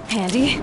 Handy.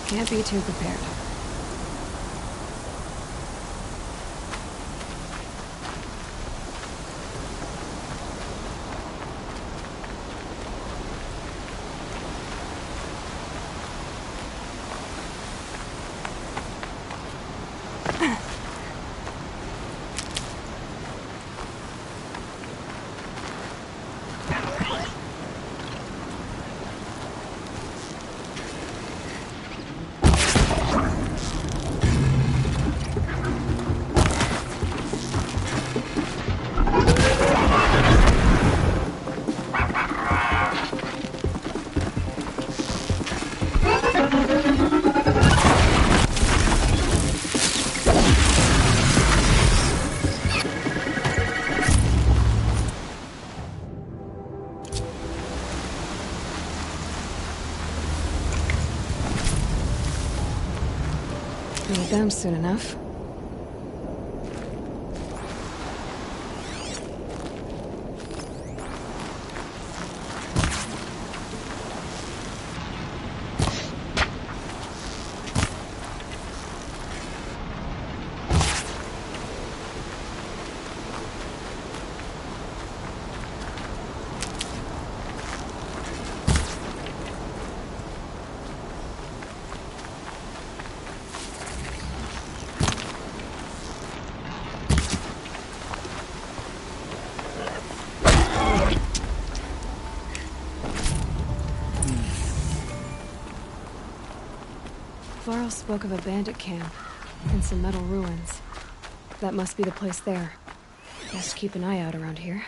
Can't be too prepared. Need them soon enough. Varl spoke of a bandit camp and some metal ruins. That must be the place there. Best keep an eye out around here.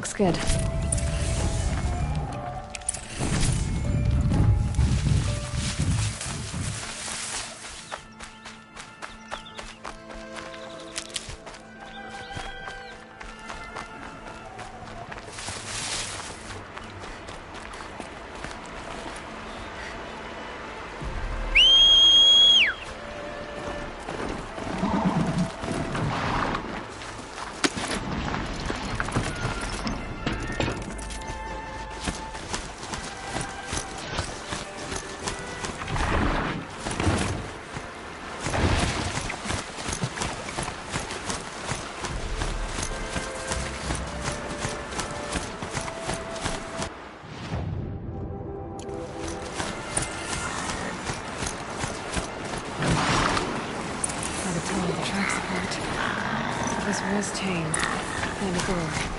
Looks good. This was tame. Kind of gore.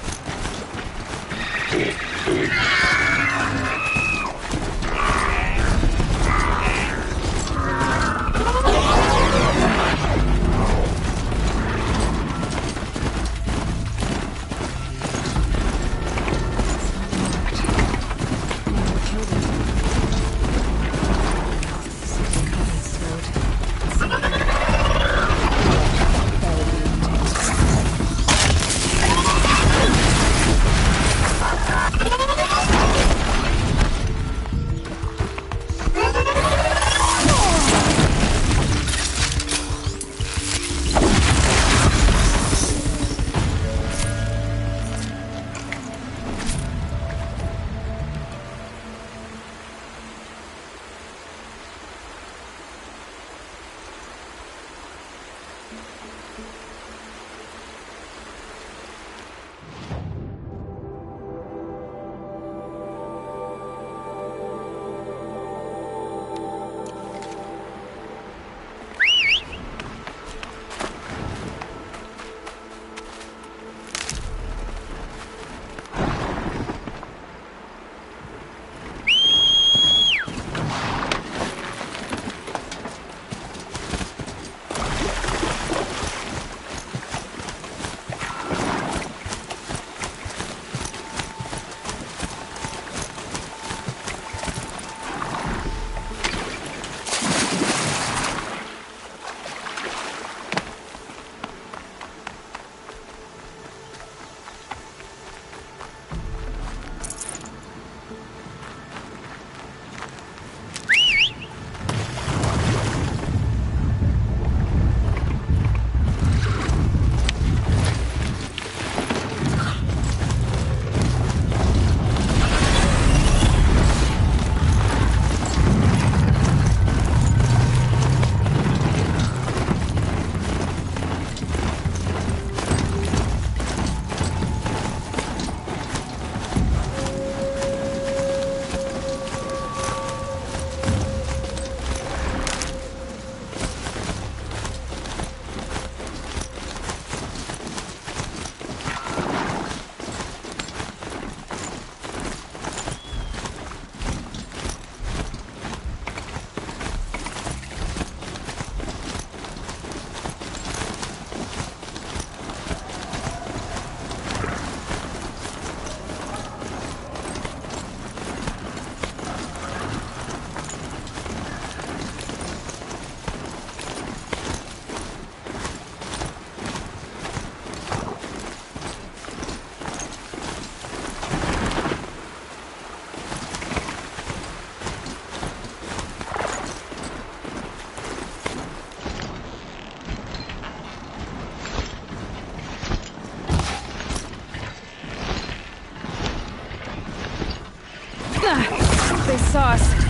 They saw us.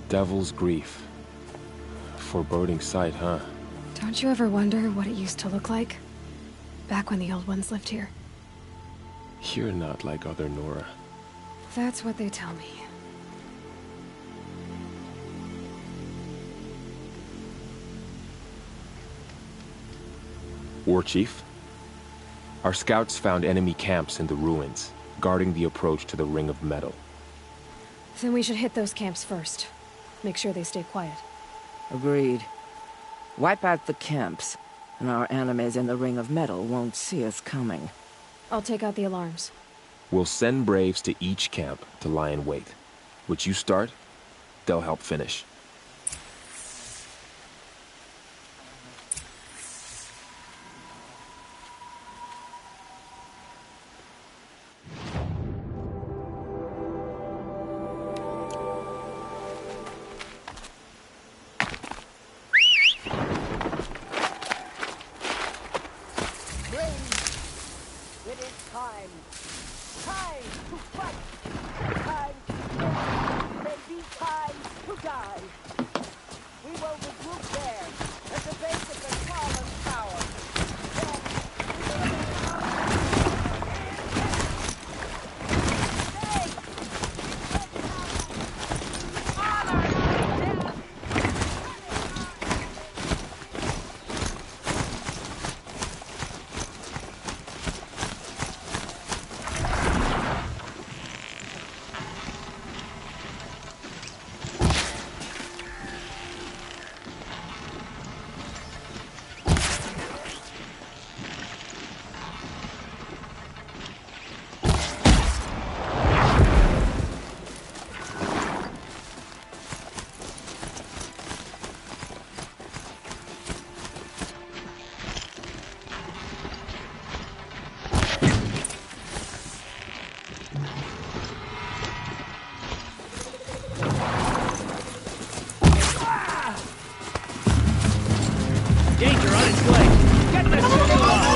Devil's Grief. Foreboding sight, huh? Don't you ever wonder what it used to look like? Back when the old ones lived here. You're not like other Nora. That's what they tell me. War Chief? Our scouts found enemy camps in the ruins, guarding the approach to the Ring of Metal. Then we should hit those camps first. Make sure they stay quiet. Agreed. Wipe out the camps, and our enemies in the Ring of Metal won't see us coming. I'll take out the alarms. We'll send Braves to each camp to lie in wait. Which you start, they'll help finish. Danger on its way! Get this thing alive!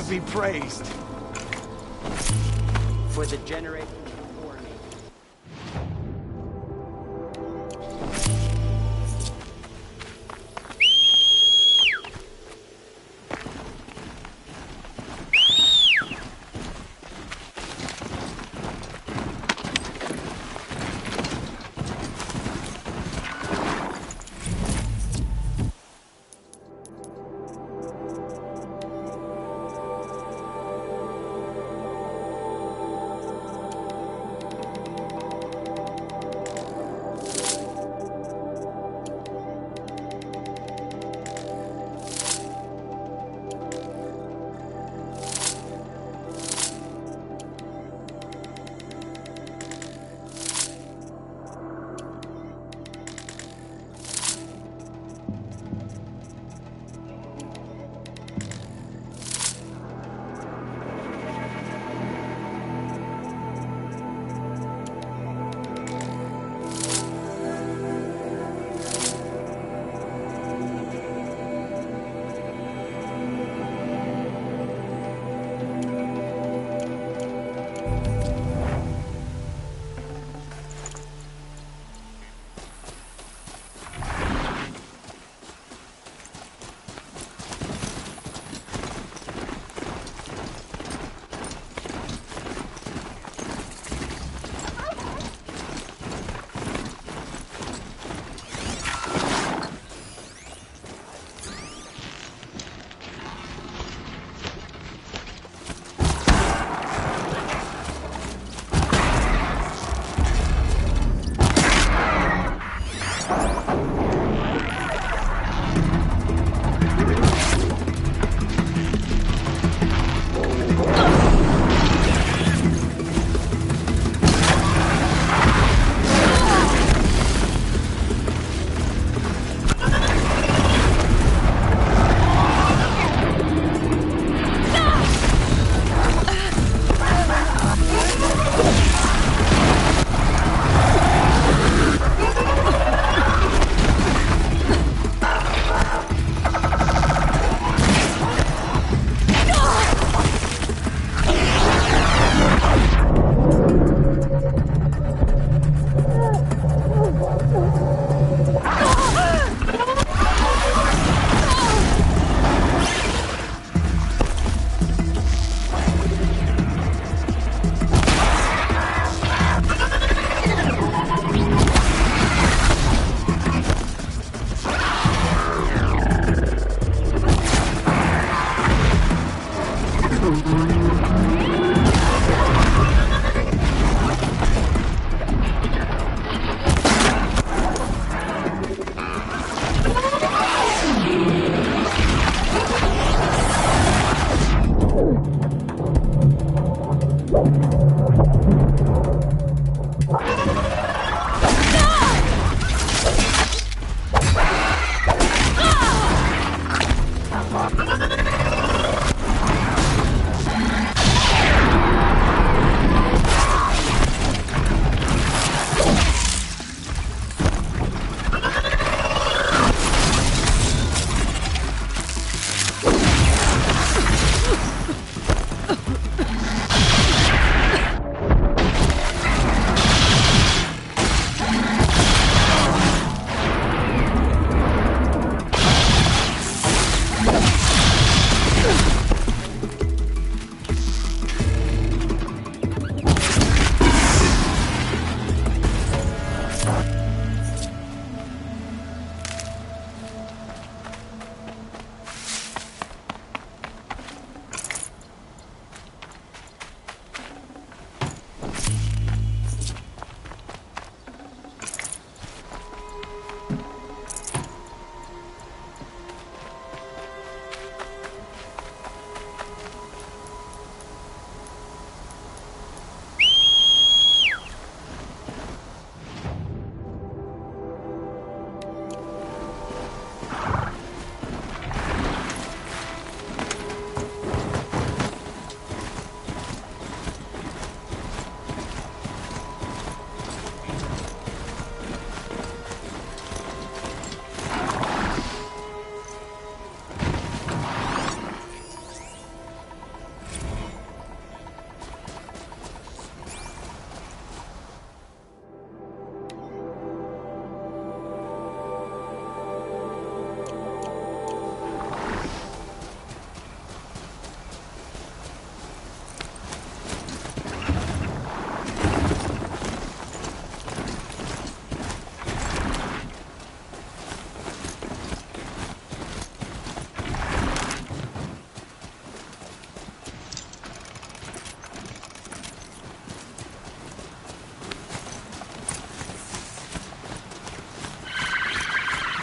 Be praised For the generation before me.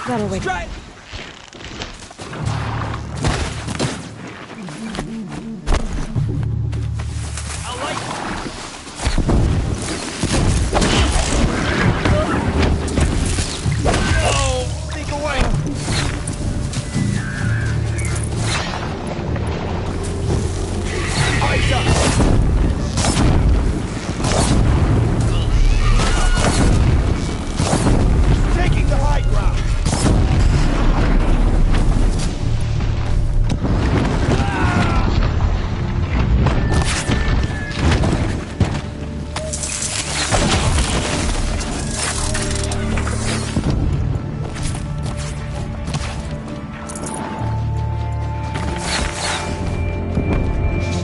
That'll wake. Strike! I'll light. Oh, think away. Eyes up. Taking the high ground.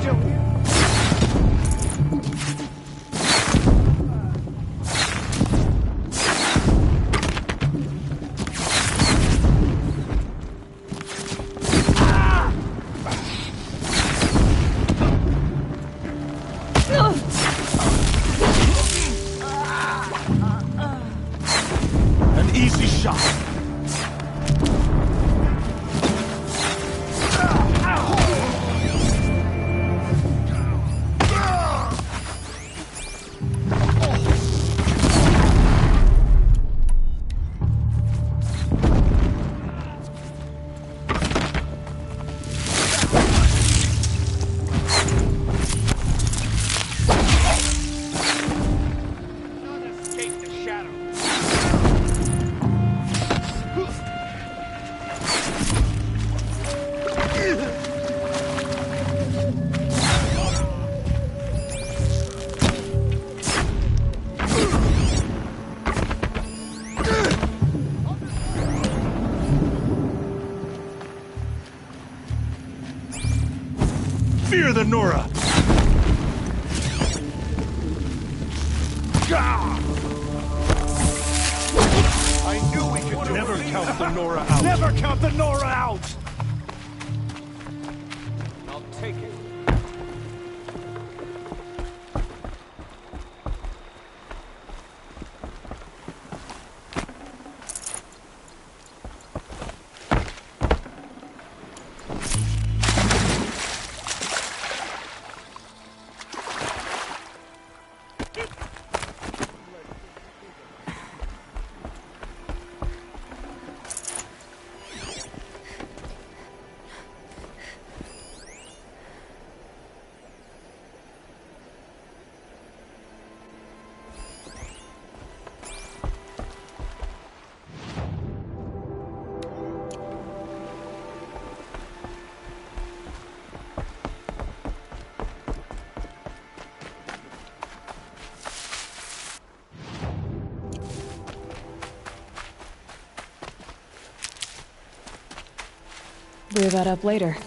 Still here. An easy shot. Not escape the shadow. Fear the Nora! I knew we could do Never count the Nora out! Never count the Nora out! I'll take it. Brew that up later.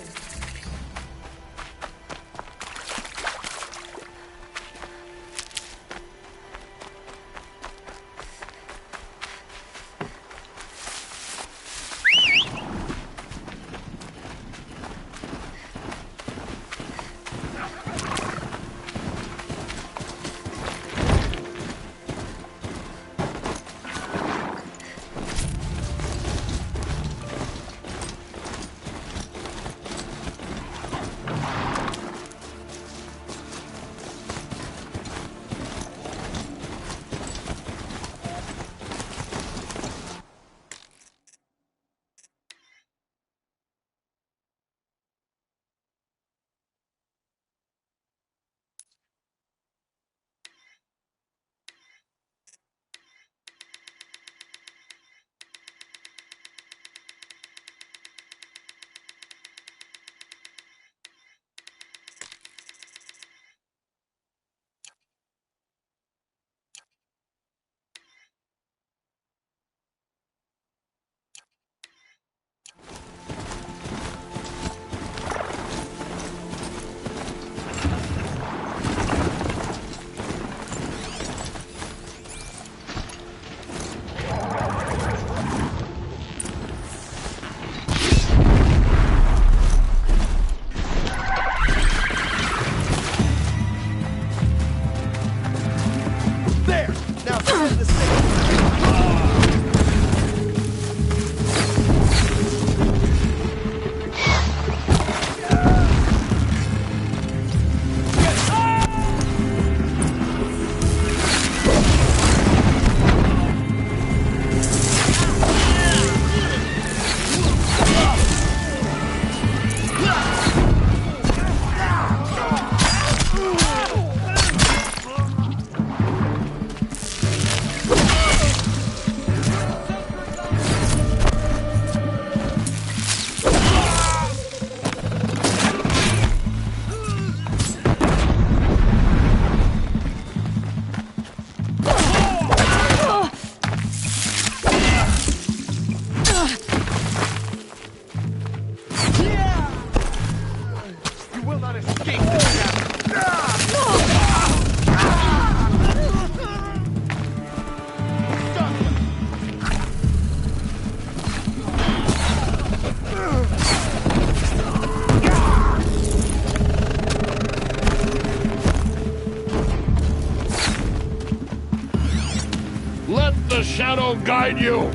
Let the shadow guide you!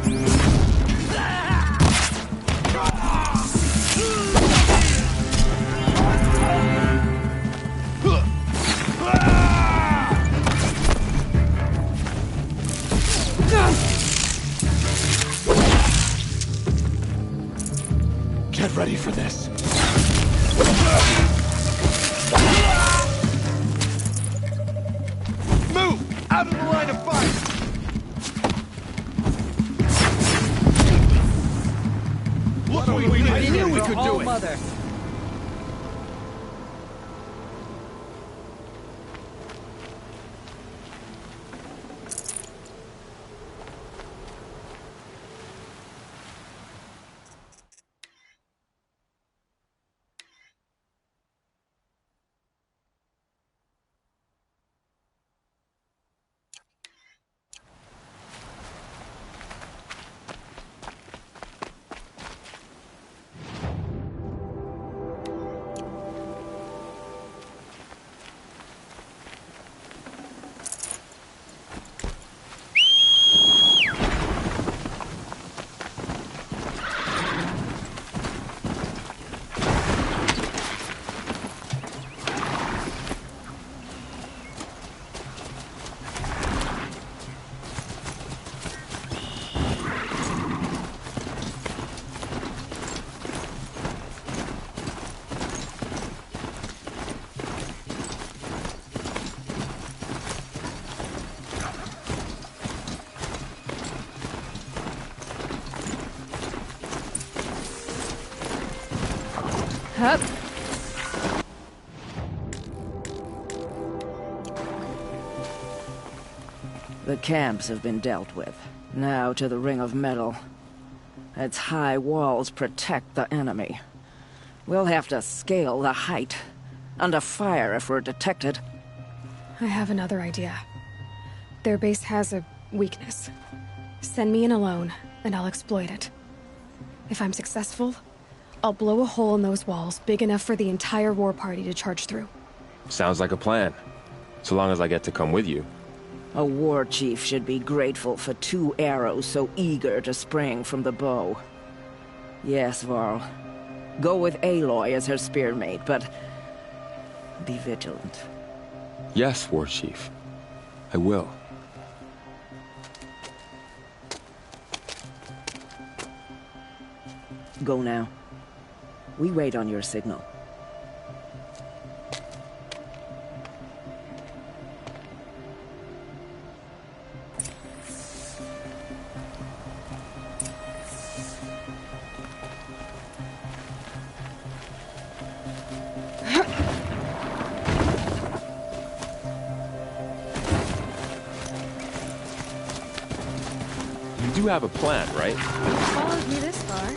Get ready for this. Move! Out of the line of fire! Look what we did! I knew we could do it! Mother. Hup. The camps have been dealt with. Now to the ring of metal. Its high walls protect the enemy. We'll have to scale the height. Under fire if we're detected. I have another idea. Their base has a weakness. Send me in alone, and I'll exploit it. If I'm successful, I'll blow a hole in those walls big enough for the entire war party to charge through. Sounds like a plan. So long as I get to come with you. A war chief should be grateful for 2 arrows so eager to spring from the bow. Yes, Varl. Go with Aloy as her spearmate, but be vigilant. Yes, War Chief. I will. Go now. We wait on your signal. You do have a plan, right? You followed me this far,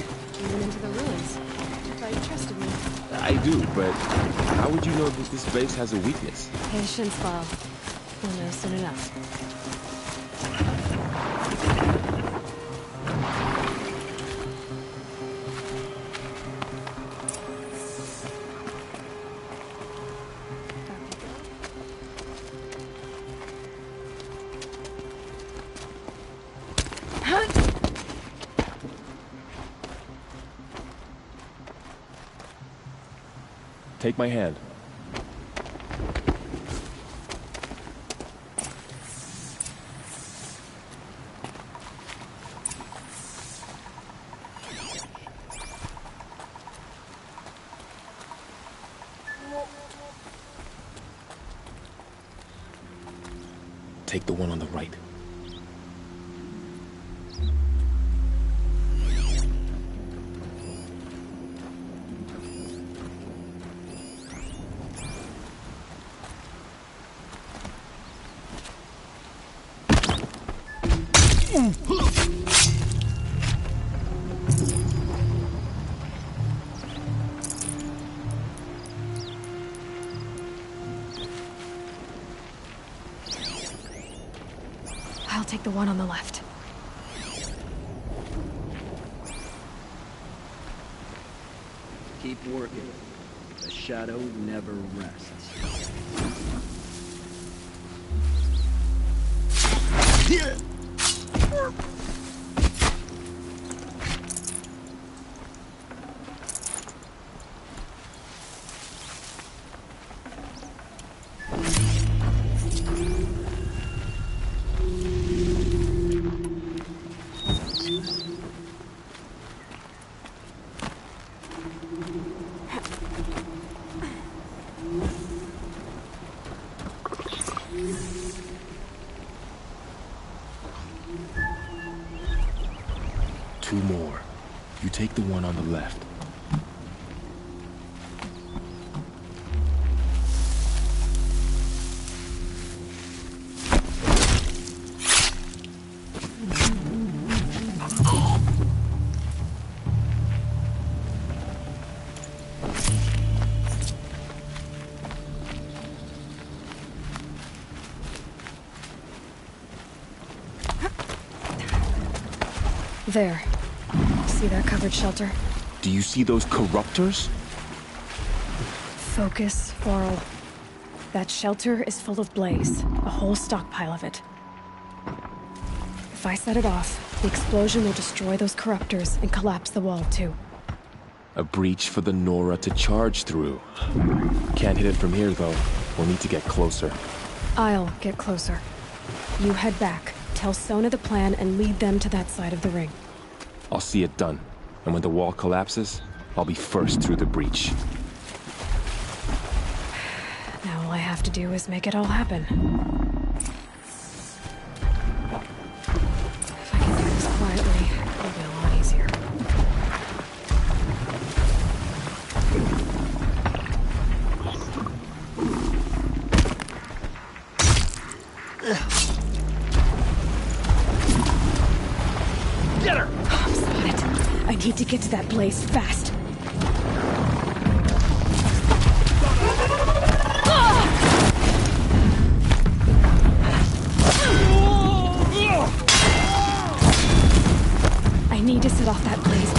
even into the ruins. I thought you trusted me. I do, but how would you know that this base has a weakness? Patience, Bob. You'll know soon enough. Take my hand. Take the one on the right. I'll take the one on the left. Keep working. The shadow never rests. Two more. You take the one on the left. There. See that covered shelter? Do you see those corruptors? Focus, Varl. That shelter is full of blaze. A whole stockpile of it. If I set it off, the explosion will destroy those corruptors and collapse the wall, too. A breach for the Nora to charge through. Can't hit it from here, though. We'll need to get closer. I'll get closer. You head back, tell Sona the plan, and lead them to that side of the ring. I'll see it done. And when the wall collapses, I'll be first through the breach. Now all I have to do is make it all happen. If I can do this quietly, it'll be a lot easier. Get her! I'm spotted. I need to get to that blaze fast. I need to set off that blaze.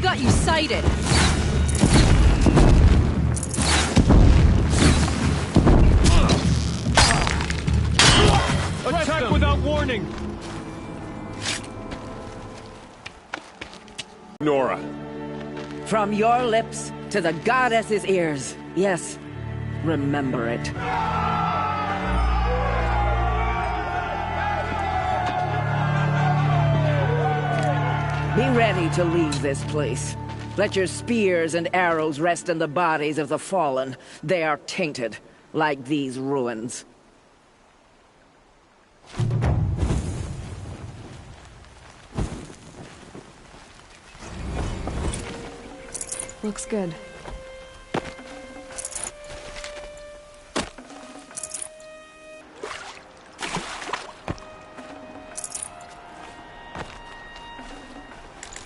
got you sighted. Attack without warning! Nora. From your lips to the goddess's ears. Yes, remember it. Be ready to leave this place. Let your spears and arrows rest in the bodies of the fallen. They are tainted, like these ruins. Looks good.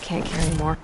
Can't carry more.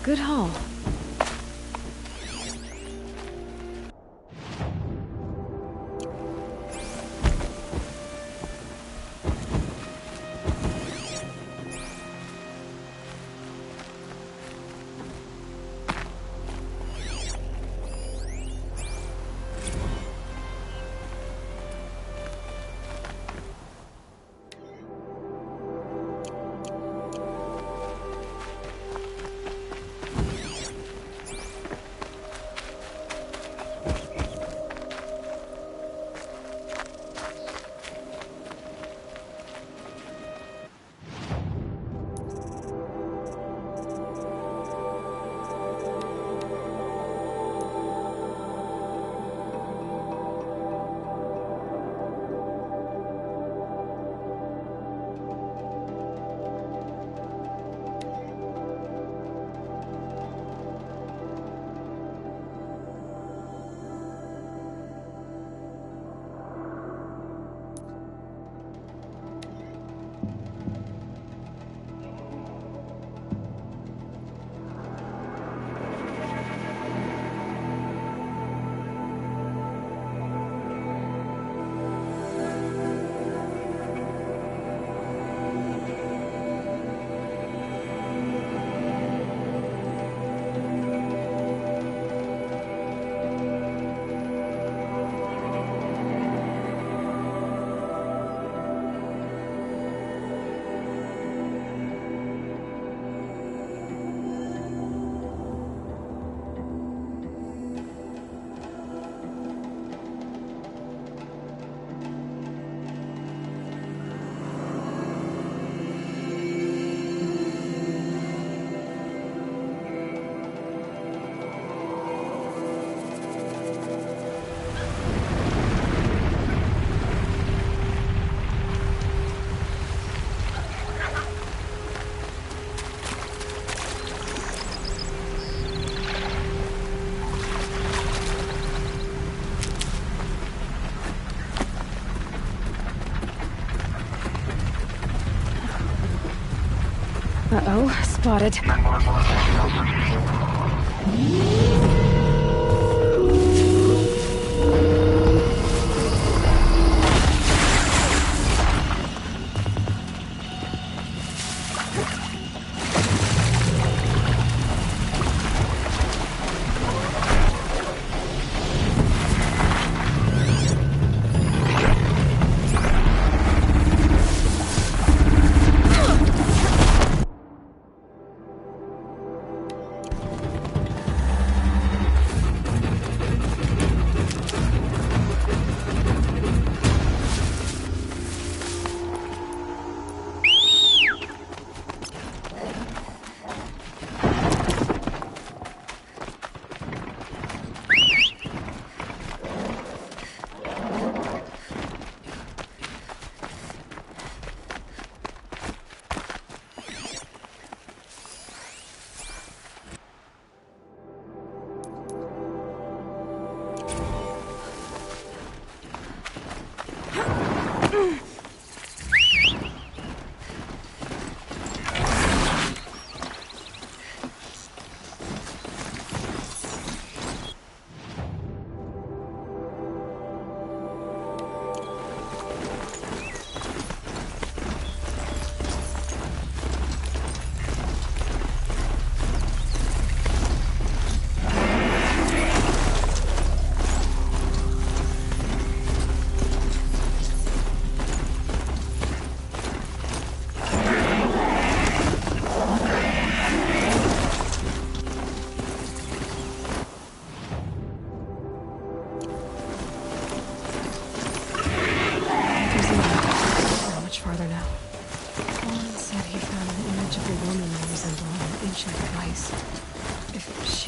Good haul. Uh-oh, spotted.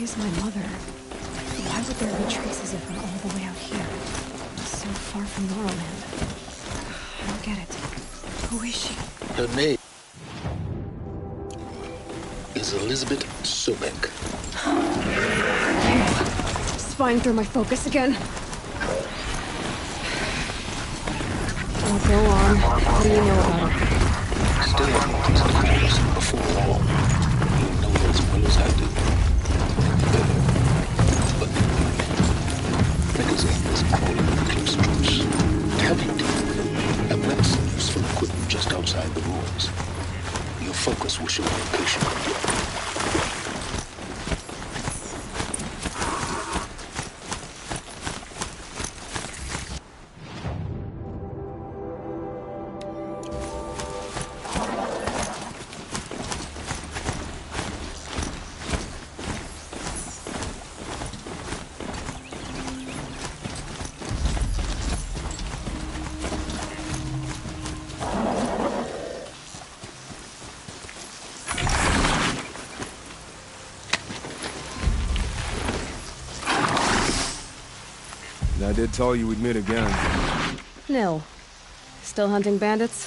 She's my mother. Why would there be traces of her all the way out here? So far from Norland. I don't get it. Who is she? Her name is Elizabeth Sobek. Spying through my focus again. Oh, go on. What do you know about her? Still dangerous before all. You know her as well as I do. But Megazine is crawling in close troops. Have you I've left some useful equipment just outside the ruins. Your focus will show your location. I did tell you we'd meet again. Nil. Still hunting bandits?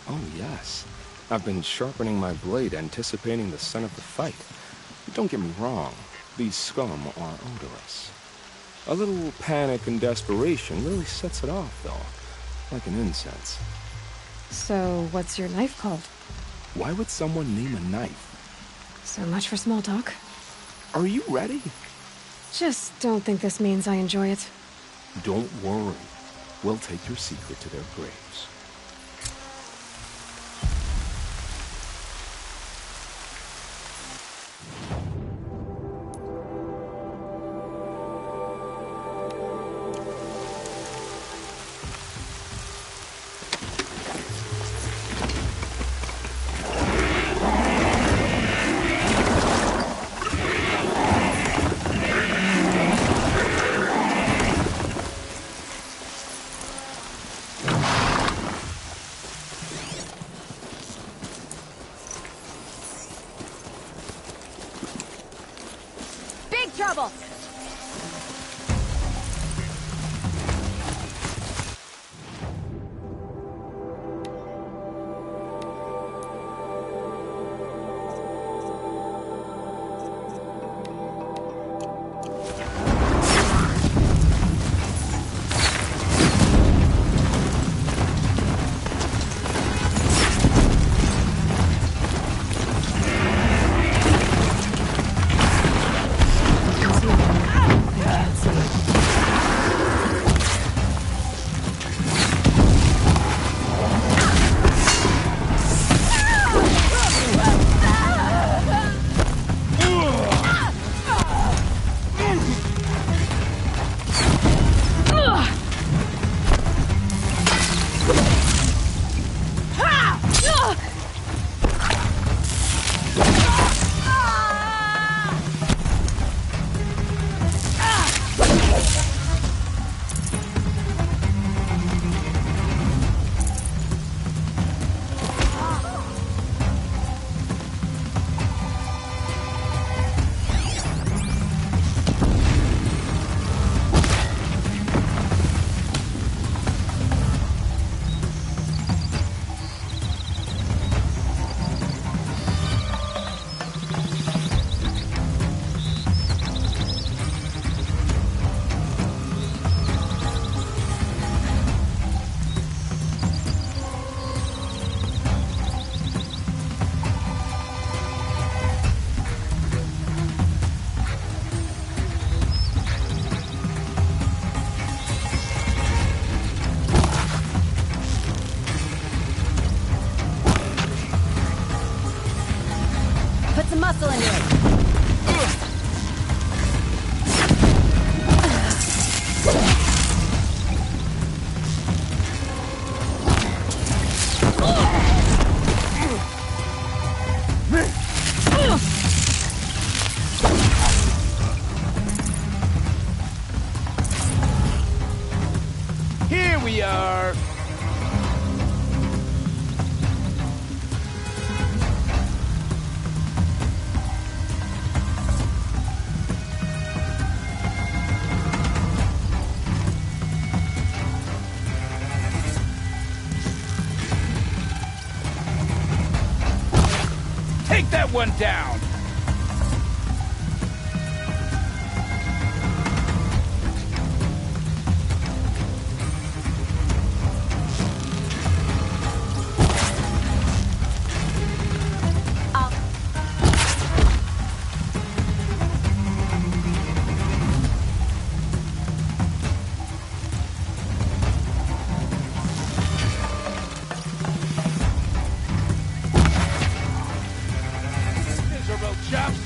Oh, yes. I've been sharpening my blade, anticipating the scent of the fight. Don't get me wrong. These scum are odorous. A little panic and desperation really sets it off, though. Like an incense. So, what's your knife called? Why would someone name a knife? So much for small talk. Are you ready? Just don't think this means I enjoy it. Don't worry. We'll take your secret to their graves. Trouble! hostile into it. Here we are. Take that one down! Miserable chaps!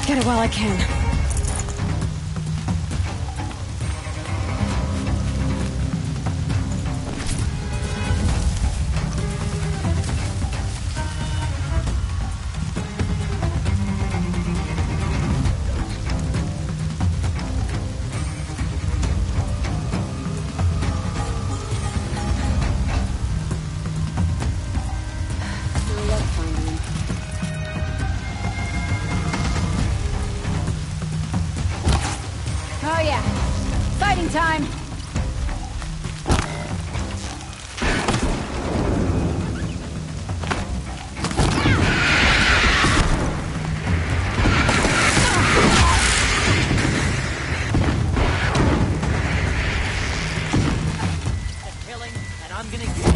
Get it while I can. Oh yeah. Fighting time. Killing, and I'm gonna get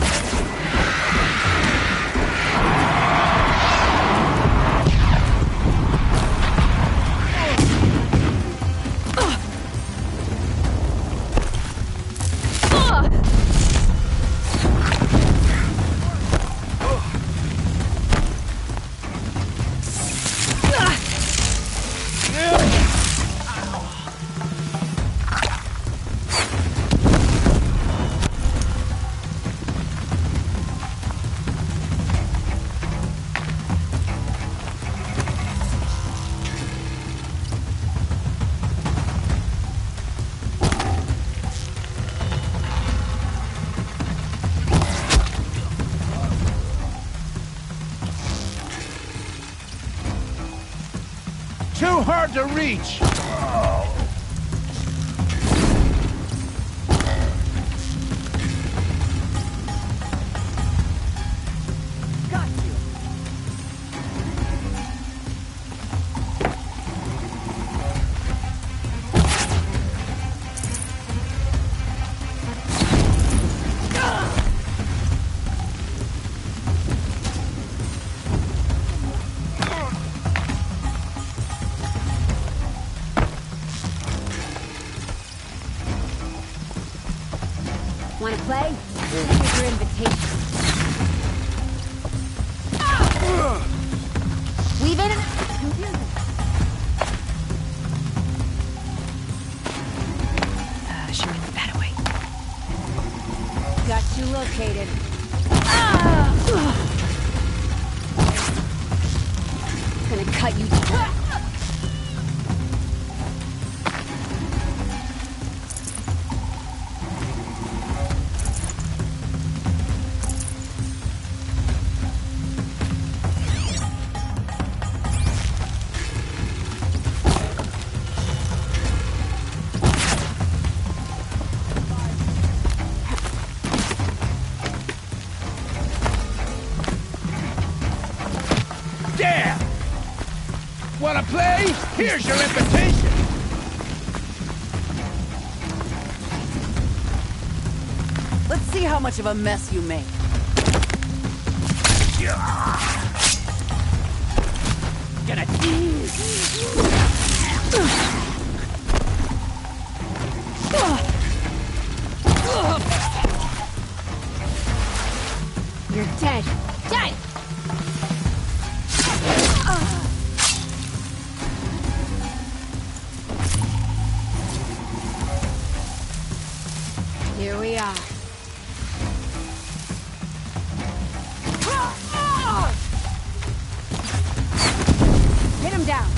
too hard to reach! Got you! Wanna play? Here's your invitation. We've in She went that way. Got you located. Gonna cut you. Damn! Wanna play? Here's your invitation! Let's see how much of a mess you make. Gonna it! Die! Here we are. Hit him down.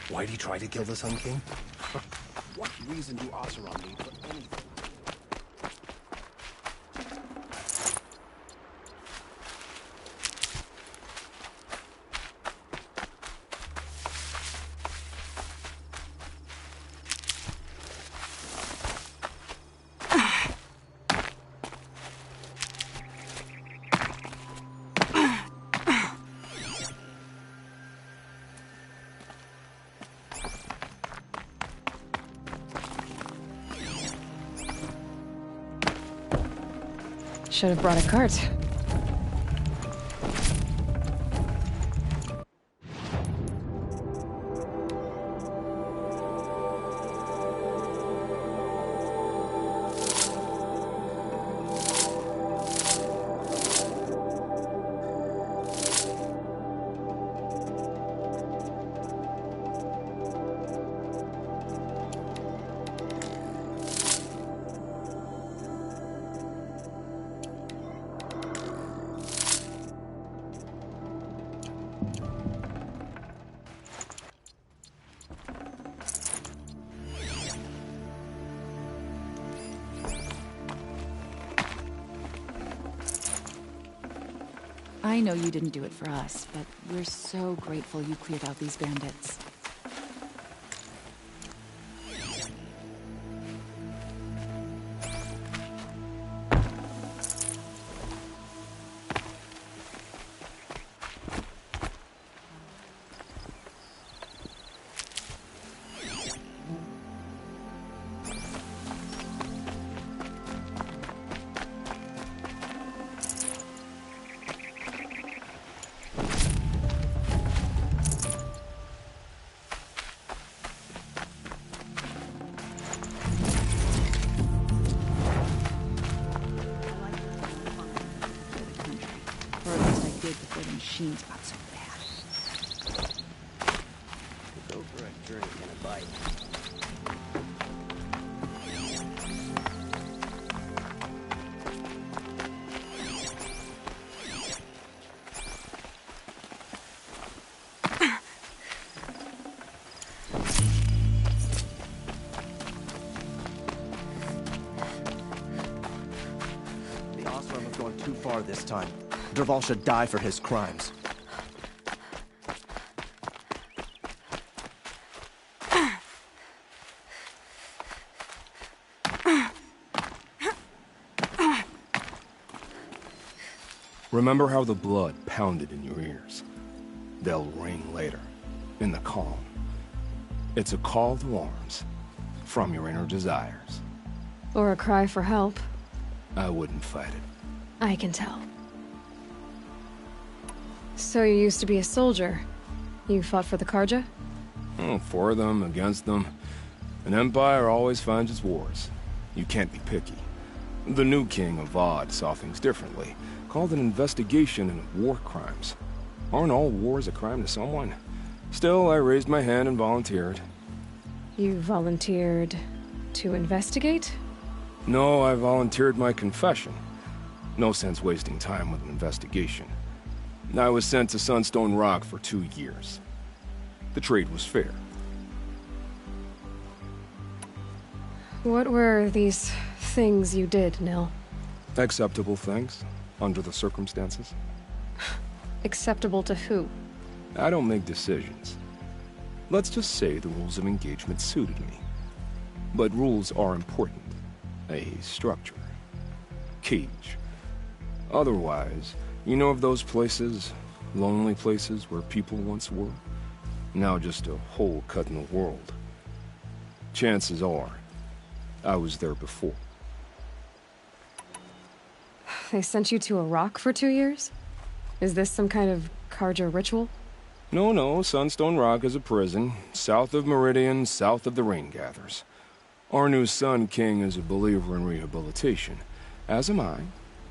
Why'd he try to kill the Sun King? What reason do Oseram need for anything? Should have brought a cart. I know you didn't do it for us, but we're so grateful you cleared out these bandits. Before the machines got so bad. Go for a journey and a bite. The Osram have gone too far this time. Dervahl should die for his crimes. Remember how the blood pounded in your ears. They'll ring later, in the calm. It's a call to arms, from your inner desires. Or a cry for help. I wouldn't fight it. I can tell. So you used to be a soldier. You fought for the Karja? Oh, for them, against them. An empire always finds its wars. You can't be picky. The new king of Vod saw things differently. Called an investigation into war crimes. Aren't all wars a crime to someone? Still, I raised my hand and volunteered. You volunteered to investigate? No, I volunteered my confession. No sense wasting time with an investigation. I was sent to Sunstone Rock for 2 years. The trade was fair. What were these things you did, Nil? Acceptable things, under the circumstances. Acceptable to who? I don't make decisions. Let's just say the rules of engagement suited me. But rules are important. A structure. Cage. Otherwise, you know of those places, lonely places where people once were? Now just a hole cut in the world. Chances are, I was there before. They sent you to a rock for 2 years? Is this some kind of Carja ritual? No, Sunstone Rock is a prison, south of Meridian, south of the Rain Gatherers. Our new Sun King is a believer in rehabilitation, as am I.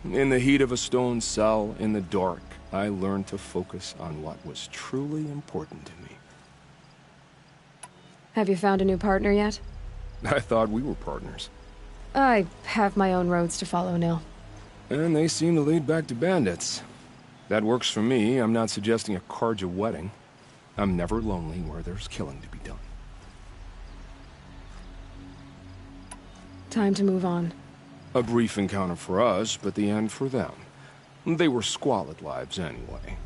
In the heat of a stone cell, in the dark, I learned to focus on what was truly important to me. Have you found a new partner yet? I thought we were partners. I have my own roads to follow, Nil. And they seem to lead back to bandits. That works for me. I'm not suggesting a Carja wedding. I'm never lonely where there's killing to be done. Time to move on. A brief encounter for us, but the end for them. They were squalid lives anyway.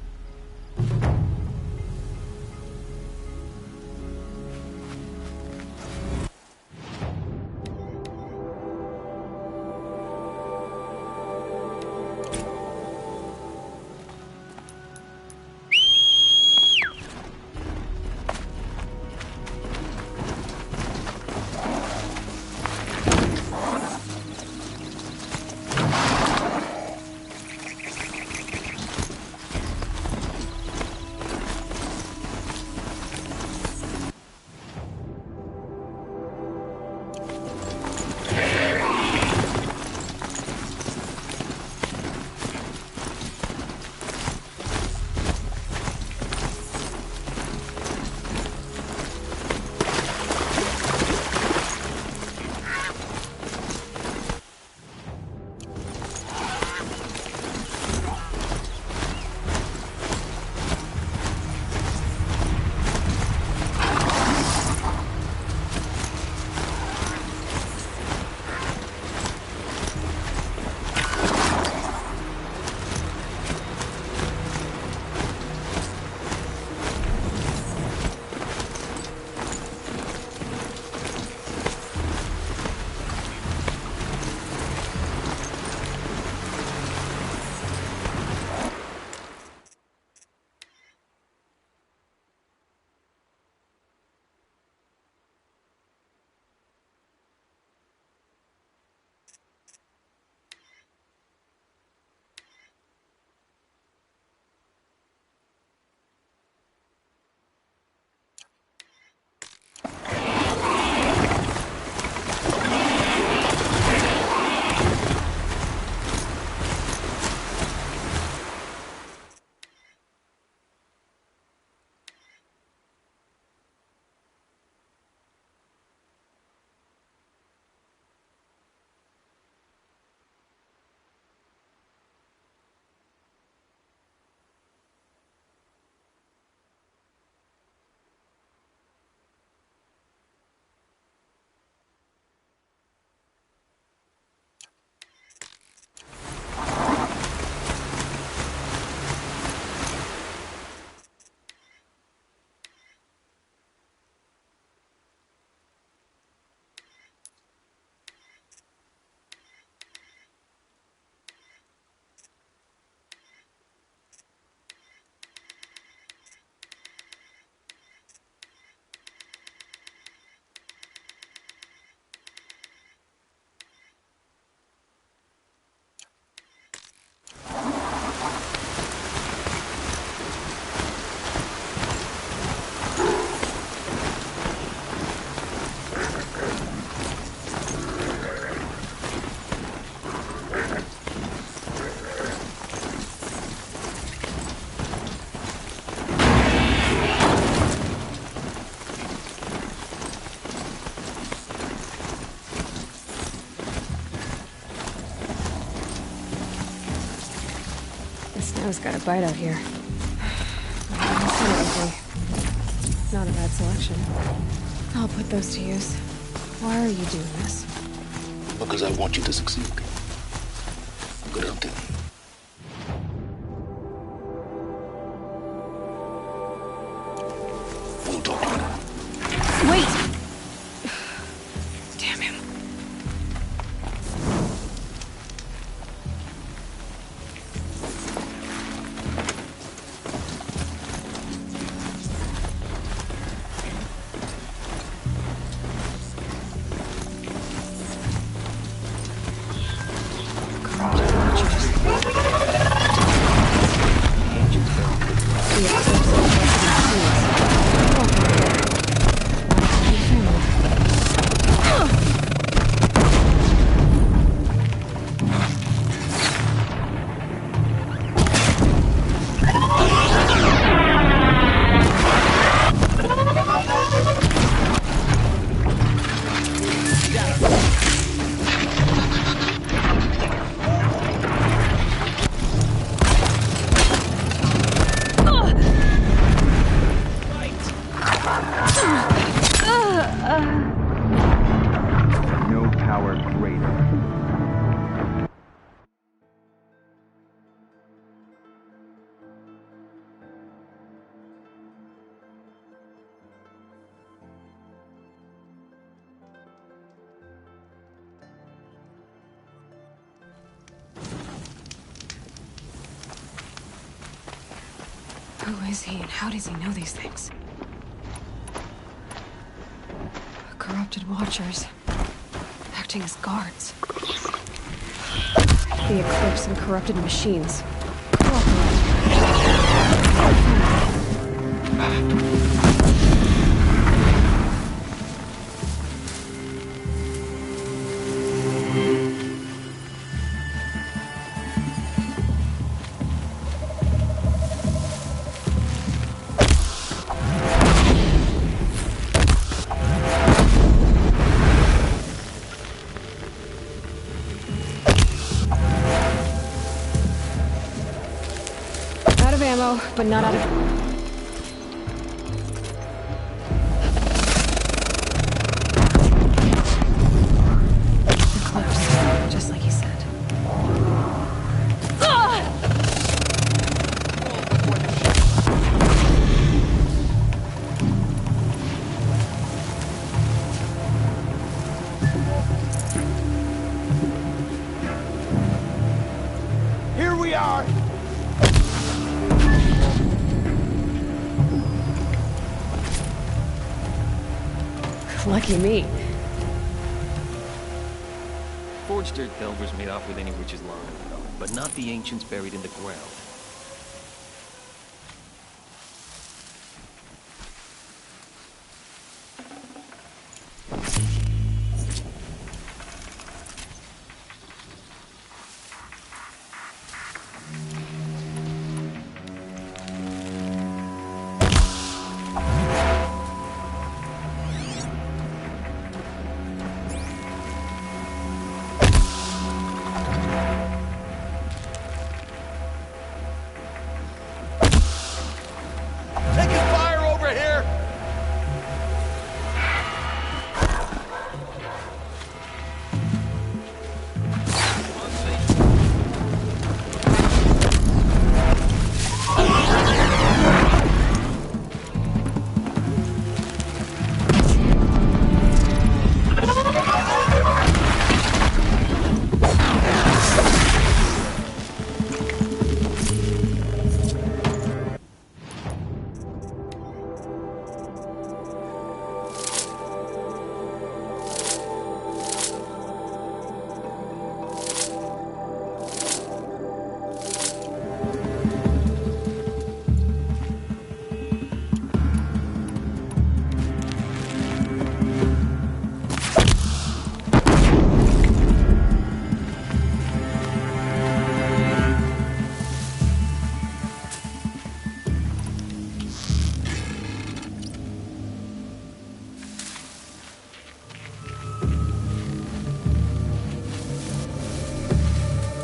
Snow's got a bite out here. Not a bad selection. I'll put those to use. Why are you doing this? Because I want you to succeed. Good hunting. We'll talk later. Who is he and how does he know these things? Corrupted watchers. Acting as guards. The Eclipse and corrupted machines. Out of ammo, but not out of... Eclipse, just like he said. Here we are! Lucky me. Forged dirt delvers made off with any riches lying, but not the ancients buried in the ground.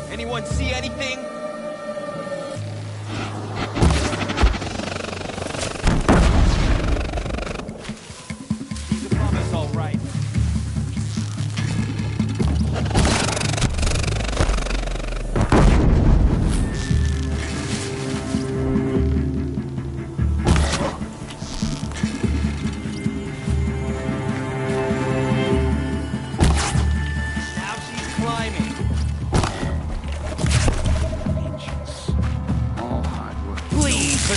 Anyone see anything? He's a promise, all right. Now she's climbing. All hard work. Please,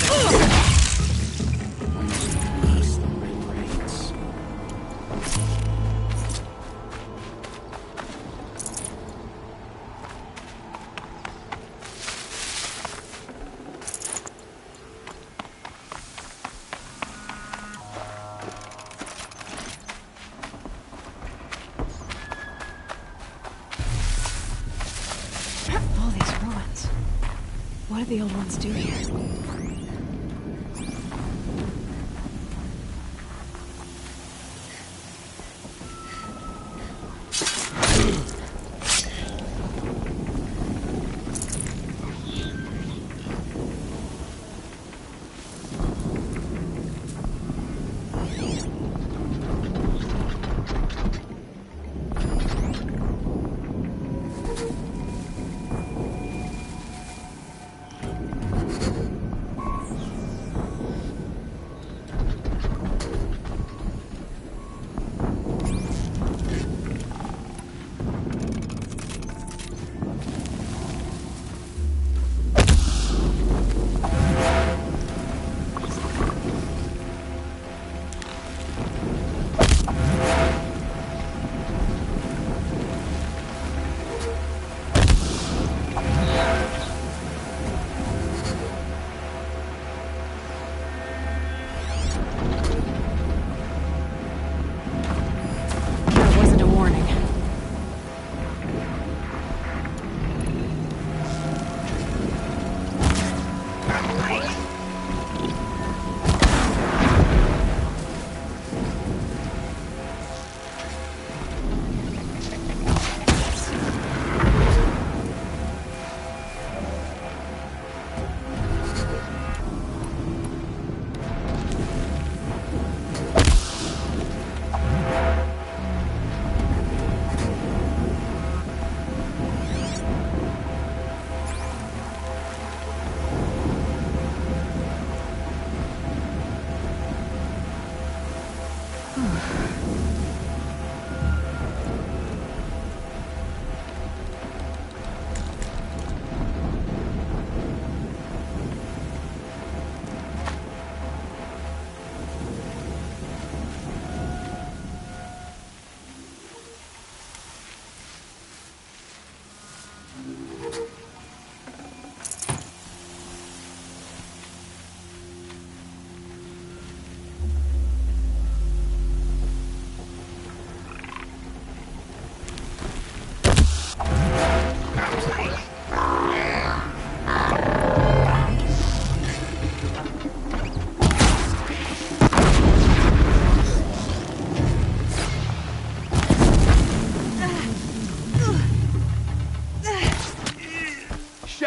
All these ruins. What did the old ones do here?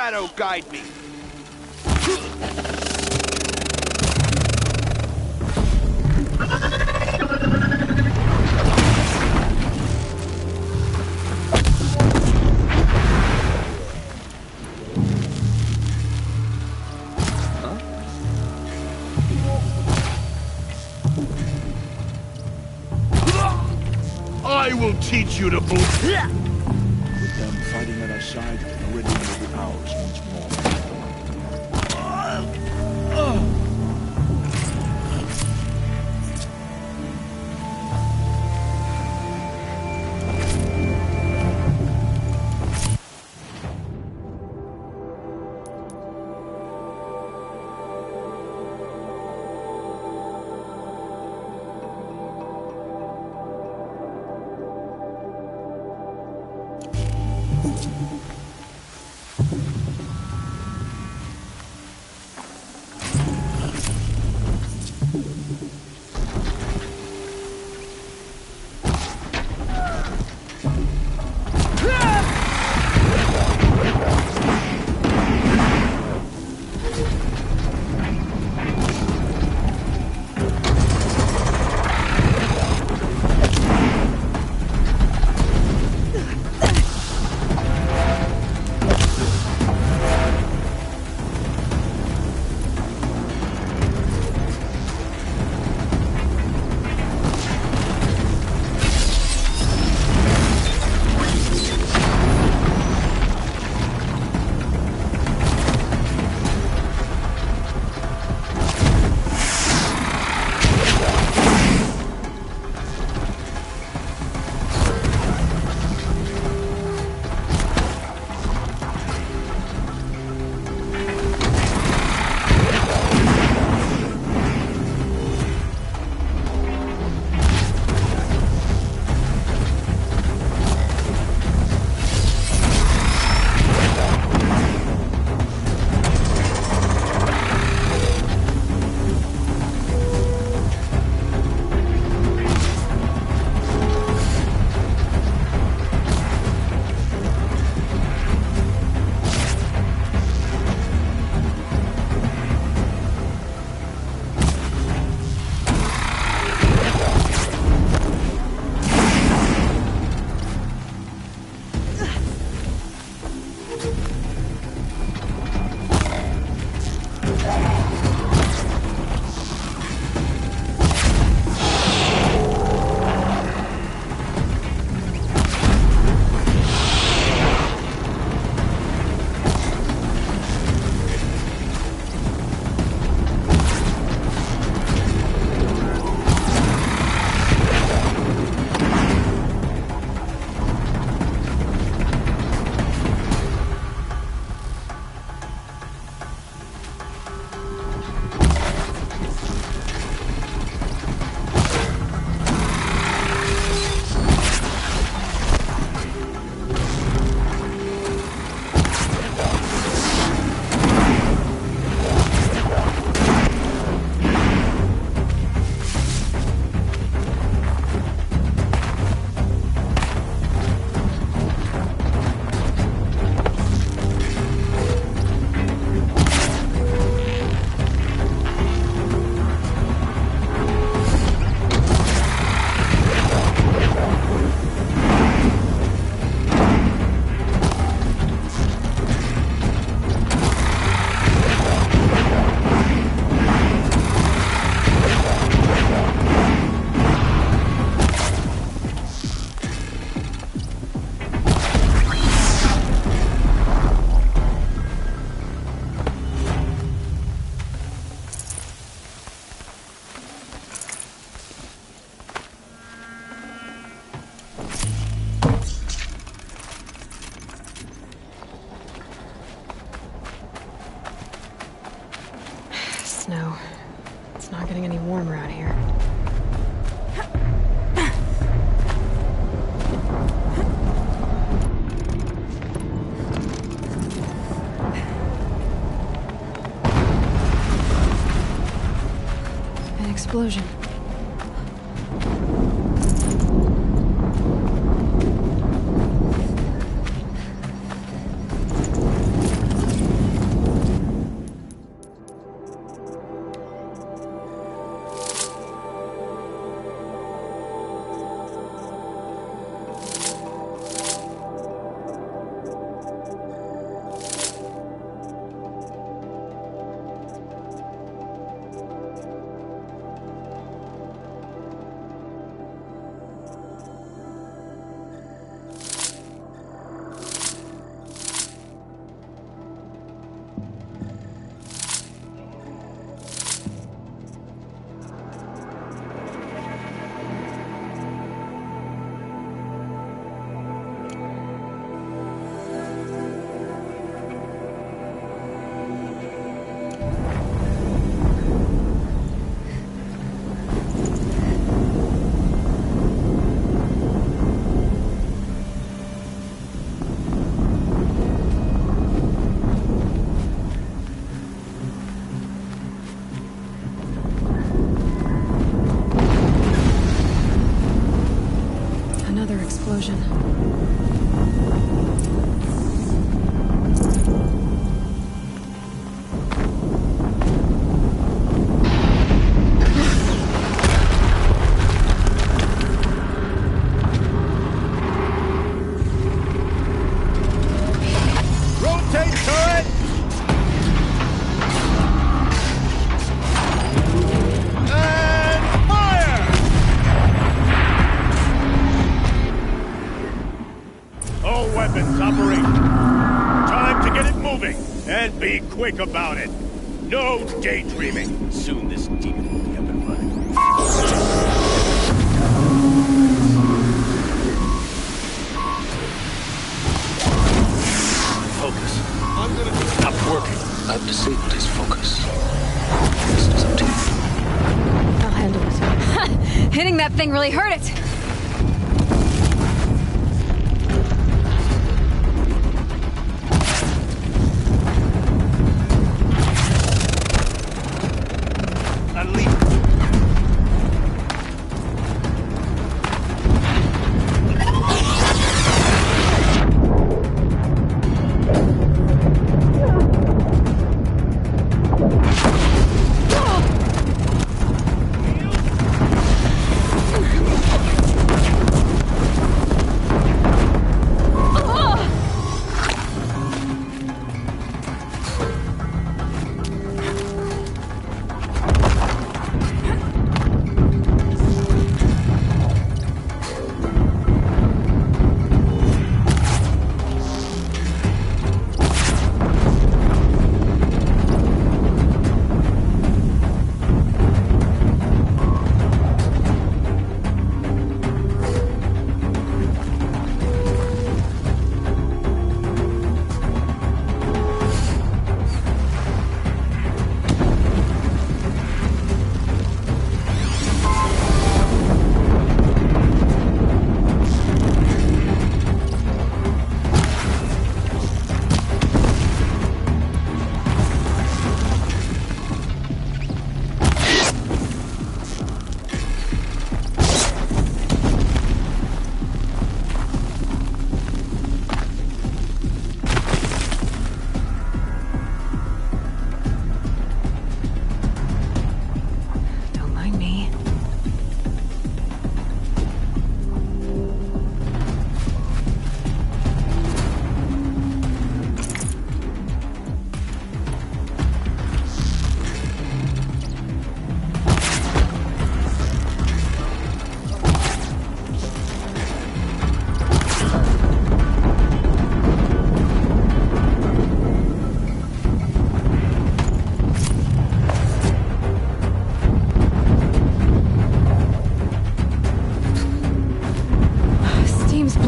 shadow guide me. I will teach you to move. With them fighting at our side, the Meridian will be ours once more. Snow. It's not getting any warmer out here. An explosion. explosion. Rotate turret! And fire! All weapons operational. Time to get it moving, and be quick about it. No daydreaming. Soon this demon will be up and running. Focus. I'm gonna stop working. I've disabled his focus. This is up to you. I'll handle it. Hitting that thing really hurt it. Unleash.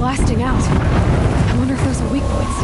blasting out. I wonder if those are weak points.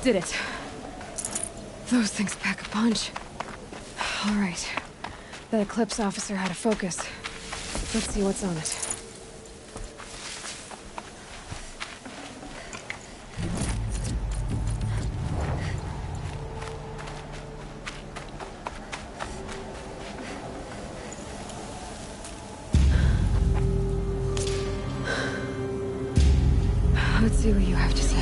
Did it. Those things pack a punch. All right. That Eclipse officer had a focus. Let's see what's on it. Let's see what you have to say.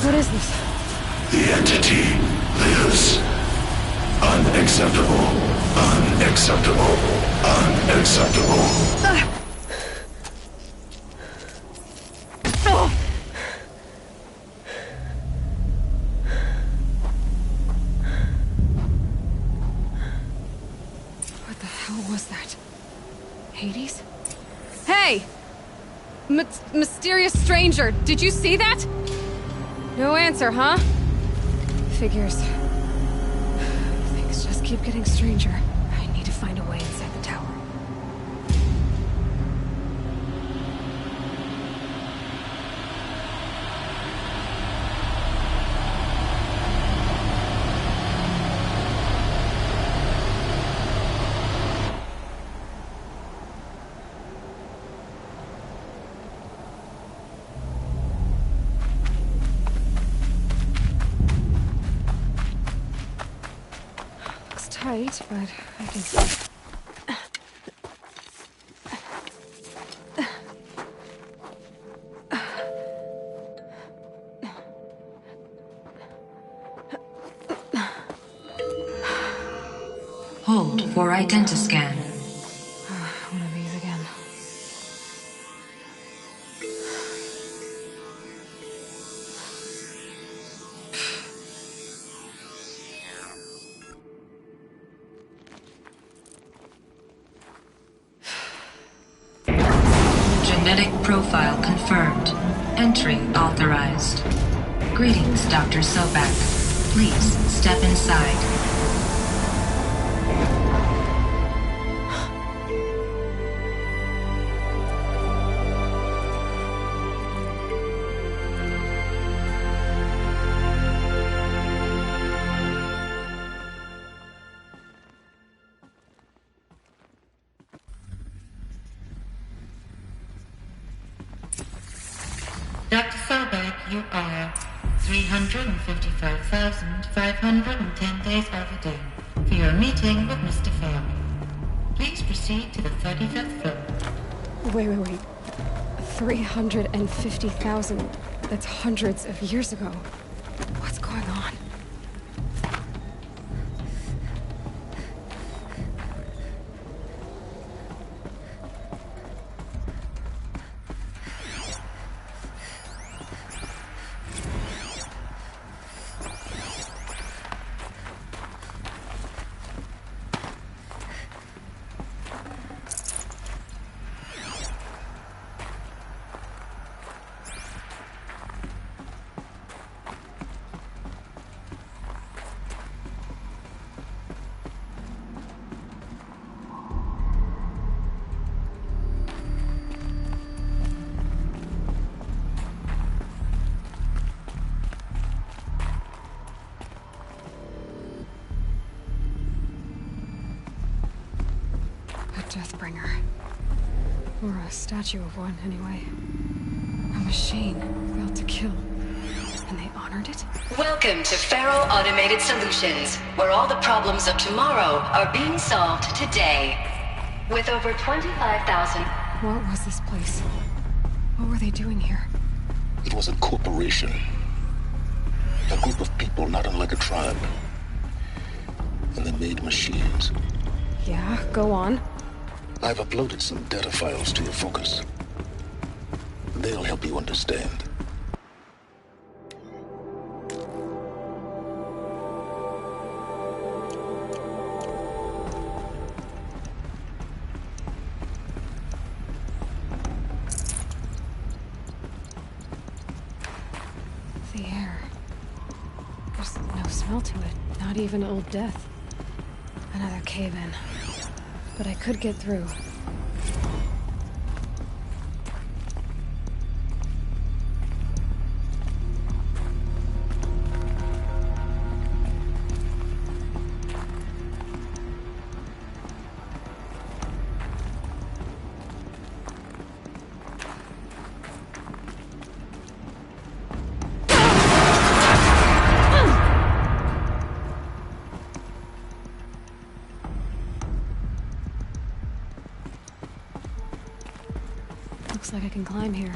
What is this? The entity lives. Unacceptable. Unacceptable. Unacceptable. What the hell was that? Hades? Hey! Mysterious stranger, did you see that? No answer, huh? Figures. Things just keep getting stranger. I need to find a way inside the tower. Tight, but I can see. Hold for identiscan. One of these again. Genetic profile confirmed. Entry authorized. Greetings, Dr. Sobak. Please step inside. Dr. Sobak, you are 355,510 days overdue for your meeting with Mr. Fairley. Please proceed to the 35th floor. Wait. 350,000. That's hundreds of years ago. What's going on? Deathbringer. Or a statue of one, anyway. A machine built to kill. And they honored it? Welcome to Faro Automated Solutions, where all the problems of tomorrow are being solved today. With over 25,000... What was this place? What were they doing here? It was a corporation. A group of people not unlike a tribe. And they made machines. Yeah, go on. I've uploaded some data files to your focus. They'll help you understand. The air. There's no smell to it. Not even Old Death. Another cave-in. but I could get through. Looks like I can climb here.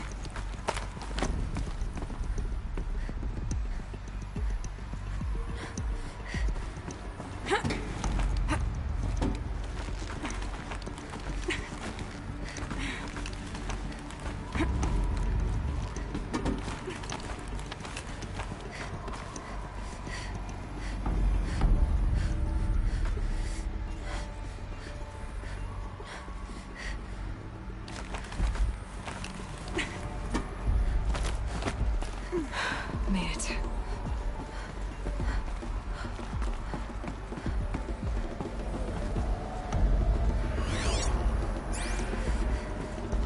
Made it.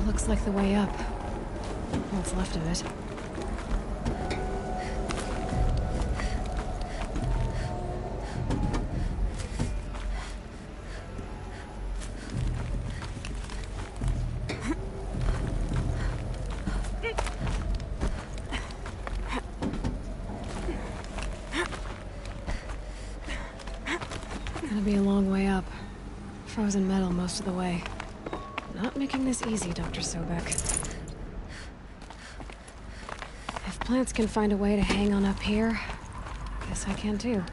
Looks like the way up. What's left of it. Gonna be a long way up. Frozen metal most of the way. Not making this easy, Dr. Sobek. If plants can find a way to hang on up here, guess I can too.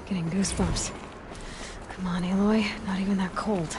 Getting goosebumps. Come on, Aloy. Not even that cold.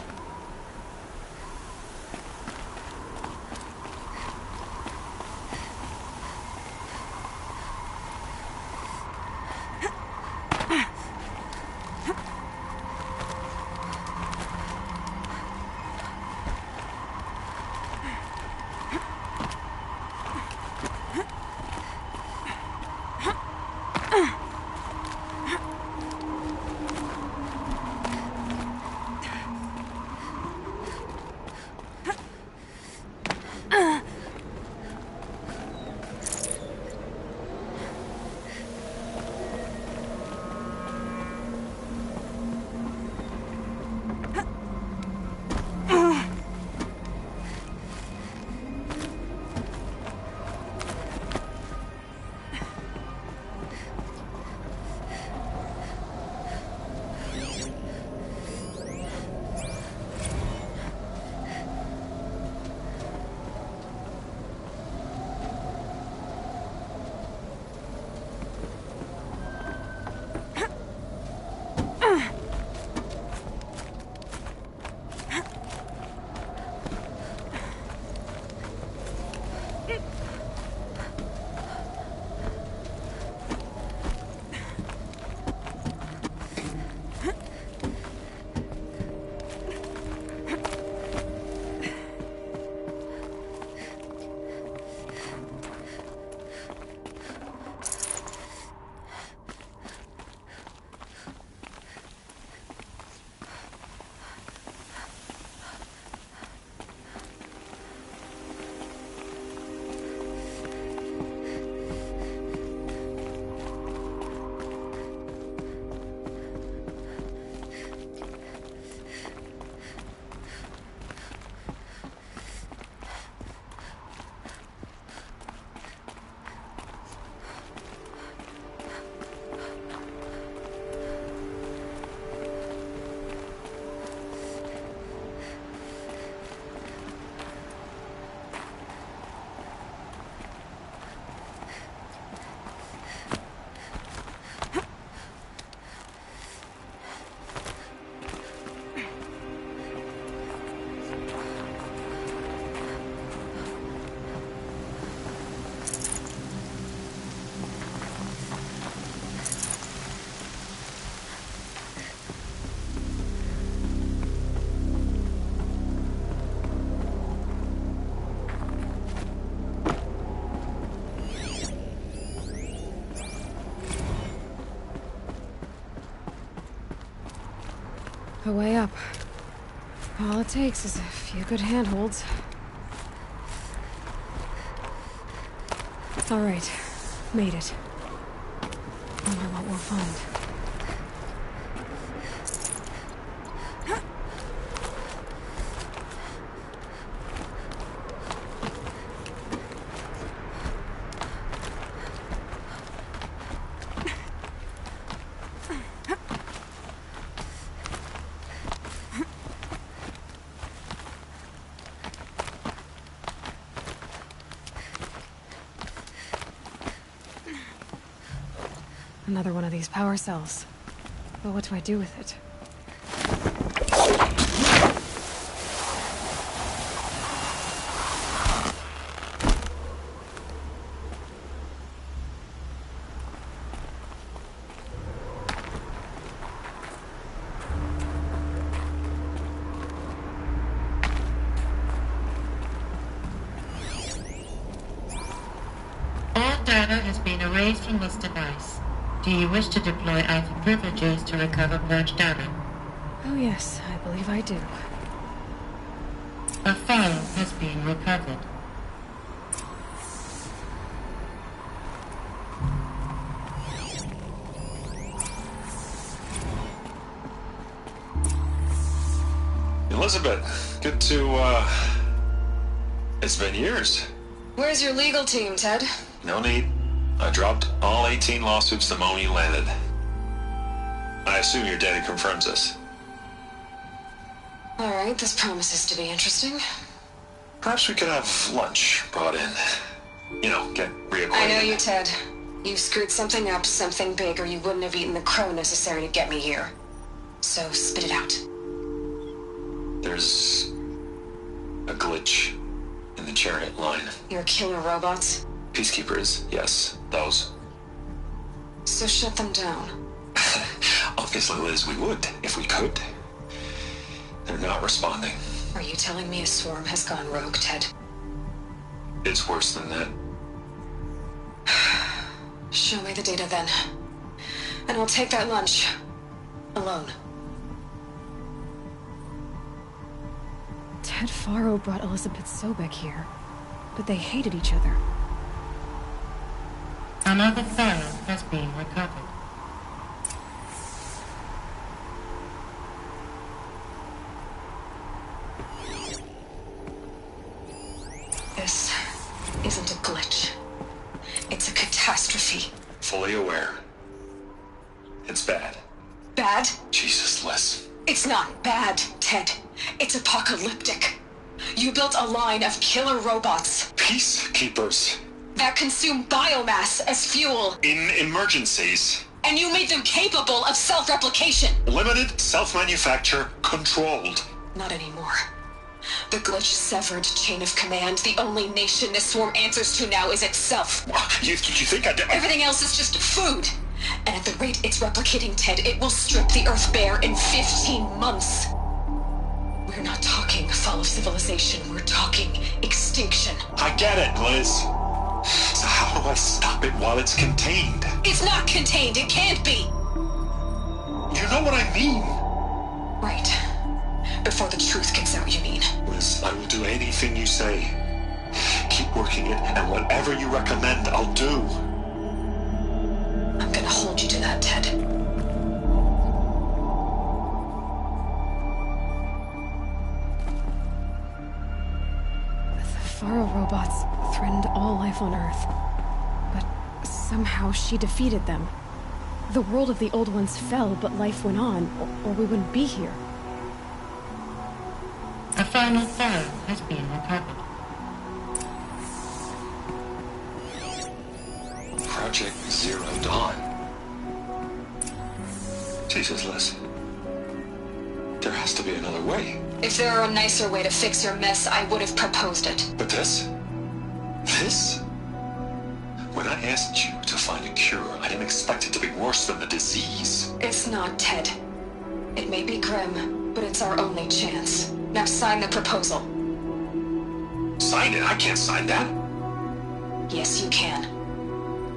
A way up. All it takes is a few good handholds. All right, made it. Wonder what we'll find. Another one of these power cells. But what do I do with it? All data has been erased from this device. Do you wish to deploy Alpha privileges to recover merged data? Oh yes, I believe I do. A file has been recovered. Elizabeth, good to, It's been years. Where's your legal team, Ted? No need. I dropped all 18 lawsuits the moment you landed. I assume your data confirms this. All right, this promises to be interesting. Perhaps we could have lunch brought in. You know, get reacquainted. I know you, Ted. You screwed something up, something big, or you wouldn't have eaten the crow necessary to get me here. So spit it out. There's a glitch in the chariot line. Your killer robots? Peacekeepers, yes, those. So shut them down. Obviously, Liz, we would, if we could. They're not responding. Are you telling me a swarm has gone rogue, Ted? It's worse than that. Show me the data then. And I'll take that lunch. Alone. Ted Faro brought Elizabeth Sobek here, but they hated each other. Another file has been recovered. This isn't a glitch. It's a catastrophe. Fully aware. It's bad. Bad? Jesus, Liz. It's not bad, Ted. It's apocalyptic. You built a line of killer robots. Peacekeepers. That consume biomass as fuel. In emergencies. And you made them capable of self-replication. Limited, self-manufacture, controlled. Not anymore. The glitch severed chain of command. The only nation this swarm answers to now is itself. You think I did? Everything else is just food. And at the rate it's replicating, Ted, it will strip the Earth bare in 15 months. We're not talking fall of civilization. We're talking extinction. I get it, Liz. So how do I stop it while it's contained? It's not contained. It can't be. You know what I mean. Right. Before the truth gets out, you mean? Liz, I will do anything you say. Keep working it, and whatever you recommend, I'll do. I'm gonna hold you to that, Ted. The Faro robots threatened all life on Earth. But somehow she defeated them. The world of the old ones fell, but life went on, or we wouldn't be here. A final file has been recovered. Project Zero Dawn. Jesus, Liz. There has to be another way. If there were a nicer way to fix your mess, I would have proposed it. But this? This? When I asked you to find a cure, I didn't expect it to be worse than the disease. It's not, Ted. It may be grim, but it's our only chance. Now sign the proposal. Sign it? I can't sign that. Yes, you can.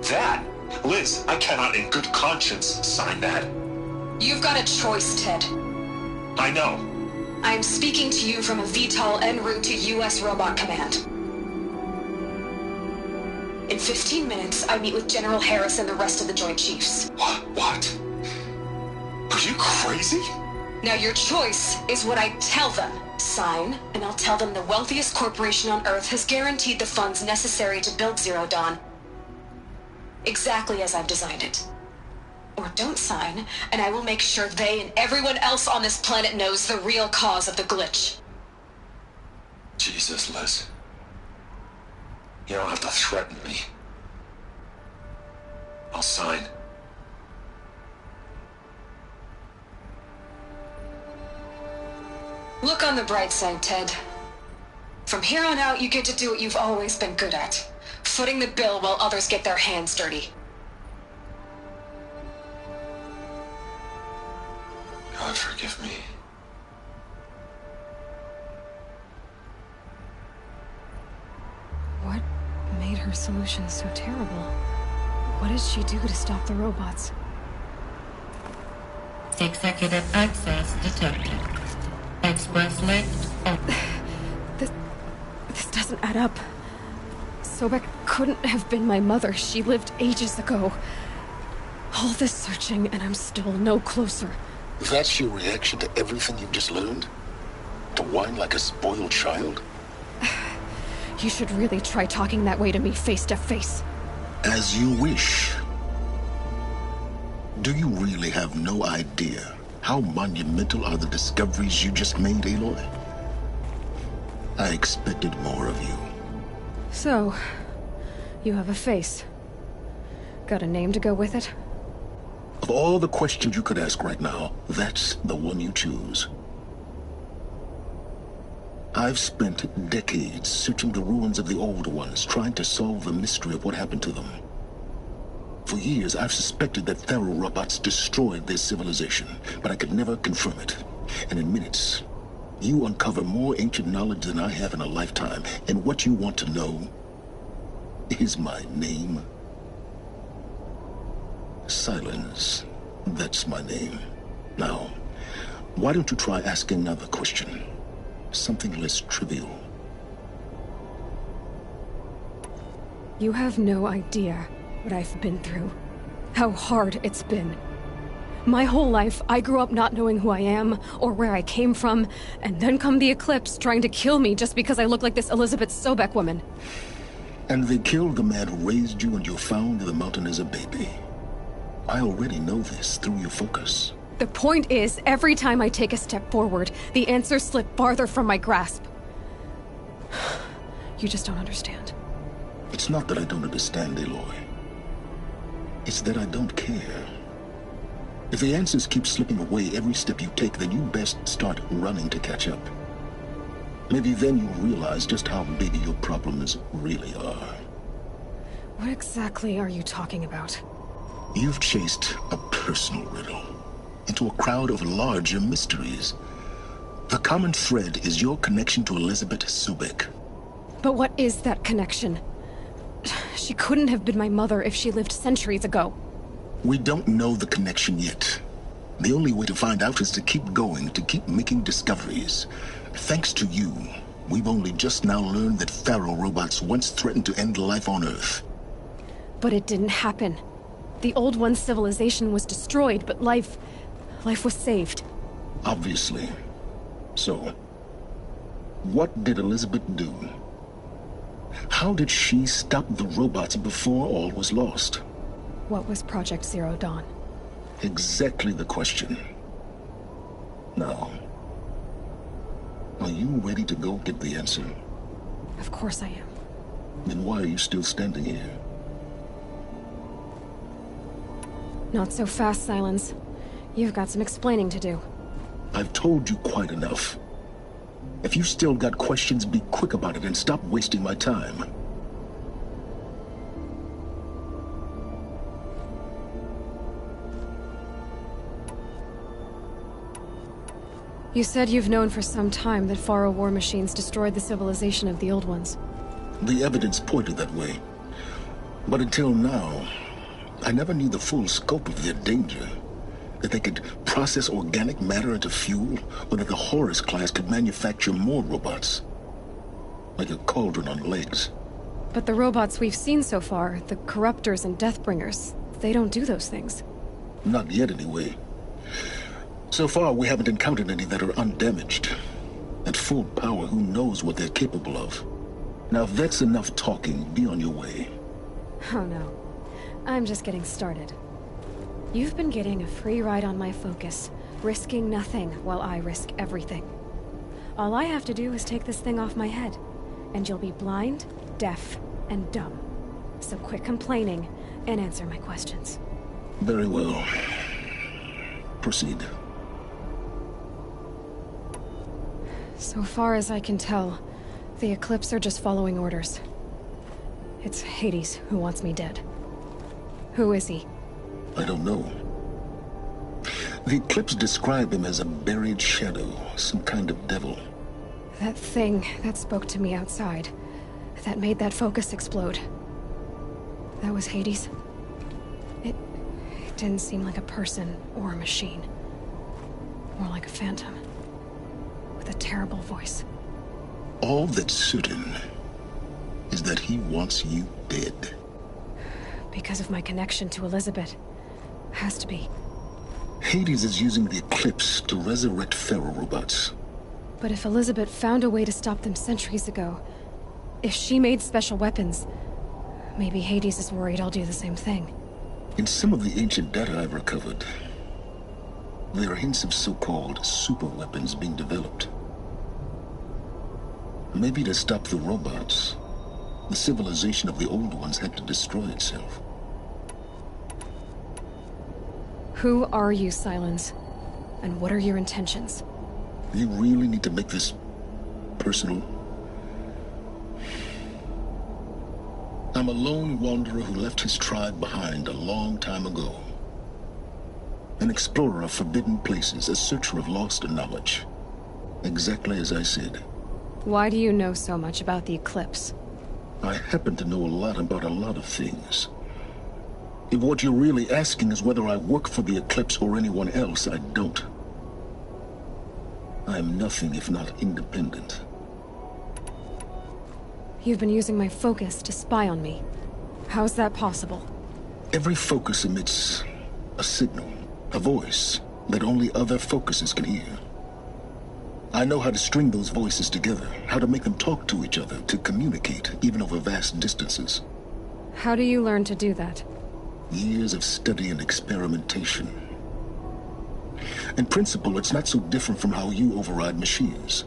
That? Liz, I cannot in good conscience sign that. You've got a choice, Ted. I know. I'm speaking to you from a VTOL en route to U.S. Robot Command. In 15 minutes, I meet with General Harris and the rest of the Joint Chiefs. What? Are you crazy? Now your choice is what I tell them. Sign, and I'll tell them the wealthiest corporation on Earth has guaranteed the funds necessary to build Zero Dawn. Exactly as I've designed it. Or don't sign, and I will make sure they and everyone else on this planet knows the real cause of the glitch. Jesus, Liz. You don't have to threaten me. I'll sign. Look on the bright side, Ted. From here on out, you get to do what you've always been good at. Footing the bill while others get their hands dirty. God forgive me. What made her solution so terrible? What did she do to stop the robots? Executive access detected. Express lift open. This doesn't add up. Sobek couldn't have been my mother. She lived ages ago. All this searching, and I'm still no closer. That's your reaction to everything you've just learned? To whine like a spoiled child? You should really try talking that way to me face to face. As you wish. Do you really have no idea how monumental are the discoveries you just made, Aloy? I expected more of you. So, you have a face. Got a name to go with it? Of all the questions you could ask right now, that's the one you choose. I've spent decades searching the ruins of the old ones, trying to solve the mystery of what happened to them. For years, I've suspected that Thero robots destroyed their civilization, but I could never confirm it. And in minutes, you uncover more ancient knowledge than I have in a lifetime. And what you want to know is my name. Silence. That's my name. Now, why don't you try asking another question? Something less trivial. You have no idea what I've been through. How hard it's been. My whole life, I grew up not knowing who I am or where I came from, and then come the Eclipse trying to kill me just because I look like this Elizabeth Sobek woman. And they killed the man who raised you and you found the mountain as a baby. I already know this through your focus. The point is, every time I take a step forward, the answers slip farther from my grasp. You just don't understand. It's not that I don't understand, Aloy. It's that I don't care. If the answers keep slipping away every step you take, then you best start running to catch up. Maybe then you'll realize just how big your problems really are. What exactly are you talking about? You've chased a personal riddle into a crowd of larger mysteries. The common thread is your connection to Elizabeth Sobek. But what is that connection? She couldn't have been my mother if she lived centuries ago. We don't know the connection yet. The only way to find out is to keep going, to keep making discoveries. Thanks to you, we've only just now learned that Thero robots once threatened to end life on Earth. But it didn't happen. The old one's civilization was destroyed, but life was saved. Obviously. So, what did Elizabeth do? How did she stop the robots before all was lost? What was Project Zero Dawn? Exactly the question. Now, are you ready to go get the answer? Of course I am. Then why are you still standing here? Not so fast, Silence. You've got some explaining to do. I've told you quite enough. If you still got questions, be quick about it and stop wasting my time. You said you've known for some time that Faro war machines destroyed the civilization of the old ones. The evidence pointed that way. But until now, I never knew the full scope of their danger. That they could process organic matter into fuel? Or that the Horus class could manufacture more robots? Like a cauldron on legs. But the robots we've seen so far, the Corruptors and Deathbringers, they don't do those things. Not yet, anyway. So far, we haven't encountered any that are undamaged. At full power, who knows what they're capable of? Now, if that's enough talking, be on your way. Oh no. I'm just getting started. You've been getting a free ride on my focus, risking nothing while I risk everything. All I have to do is take this thing off my head, and you'll be blind, deaf, and dumb. So quit complaining and answer my questions. Very well. Proceed. So far as I can tell, the Eclipse are just following orders. It's Hades who wants me dead. Who is he? I don't know. The Eclipse describe him as a buried shadow, some kind of devil. That thing that spoke to me outside, that made that focus explode. That was Hades? It didn't seem like a person or a machine. More like a phantom. With a terrible voice. All that's certain is that he wants you dead. Because of my connection to Elizabeth. Has to be. Hades is using the Eclipse to resurrect Pharaoh robots. But if Elizabeth found a way to stop them centuries ago, if she made special weapons, maybe Hades is worried I'll do the same thing. In some of the ancient data I've recovered, there are hints of so-called super weapons being developed. Maybe to stop the robots, the civilization of the old ones had to destroy itself. Who are you, Silence? And what are your intentions? You really need to make this personal? I'm a lone wanderer who left his tribe behind a long time ago. An explorer of forbidden places, a searcher of lost knowledge. Exactly as I said. Why do you know so much about the Eclipse? I happen to know a lot about a lot of things. If what you're really asking is whether I work for the Eclipse or anyone else, I don't. I am nothing if not independent. You've been using my focus to spy on me. How's that possible? Every focus emits a signal, a voice, that only other focuses can hear. I know how to string those voices together, how to make them talk to each other, to communicate, even over vast distances. How do you learn to do that? Years of study and experimentation. In principle, it's not so different from how you override machines.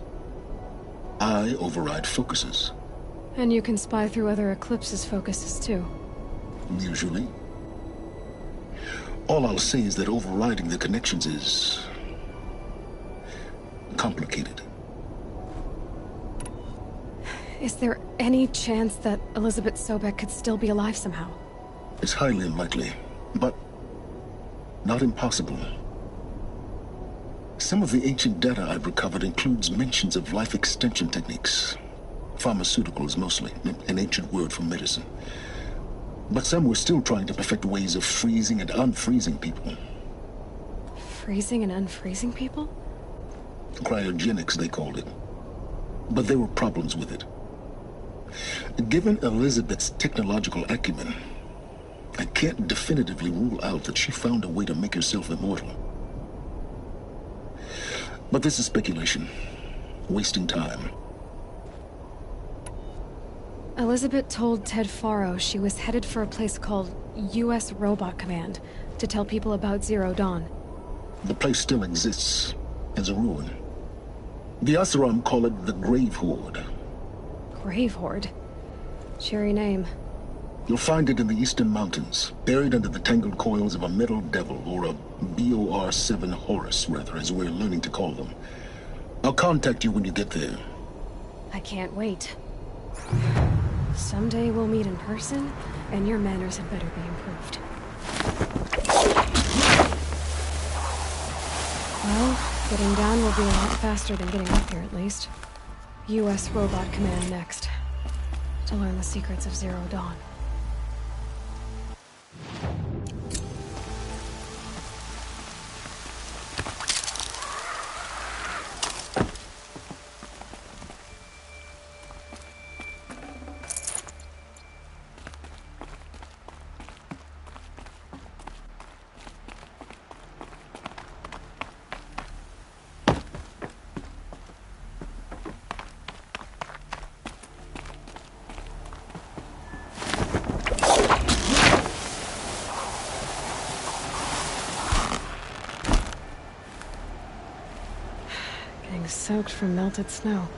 I override focuses. And you can spy through other Eclipse's focuses, too. Usually. All I'll say is that overriding the connections is complicated. Is there any chance that Elizabeth Sobek could still be alive somehow? It's highly unlikely, but not impossible. Some of the ancient data I've recovered includes mentions of life extension techniques. Pharmaceuticals, mostly, an ancient word for medicine. But some were still trying to perfect ways of freezing and unfreezing people. Freezing and unfreezing people? Cryogenics, they called it. But there were problems with it. Given Elizabeth's technological acumen, I can't definitively rule out that she found a way to make herself immortal. But this is speculation. Wasting time. Elizabeth told Ted Faro she was headed for a place called U.S. Robot Command to tell people about Zero Dawn. The place still exists as a ruin. The Asuram call it the Grave Horde. Grave Horde? Cheery name. You'll find it in the Eastern Mountains, buried under the tangled coils of a metal devil, or a BOR-7 Horus, rather, as we're learning to call them. I'll contact you when you get there. I can't wait. Someday we'll meet in person, and your manners had better be improved. Well, getting down will be a lot faster than getting up here, at least. U.S. Robot Command next. To learn the secrets of Zero Dawn. soaked from melted snow.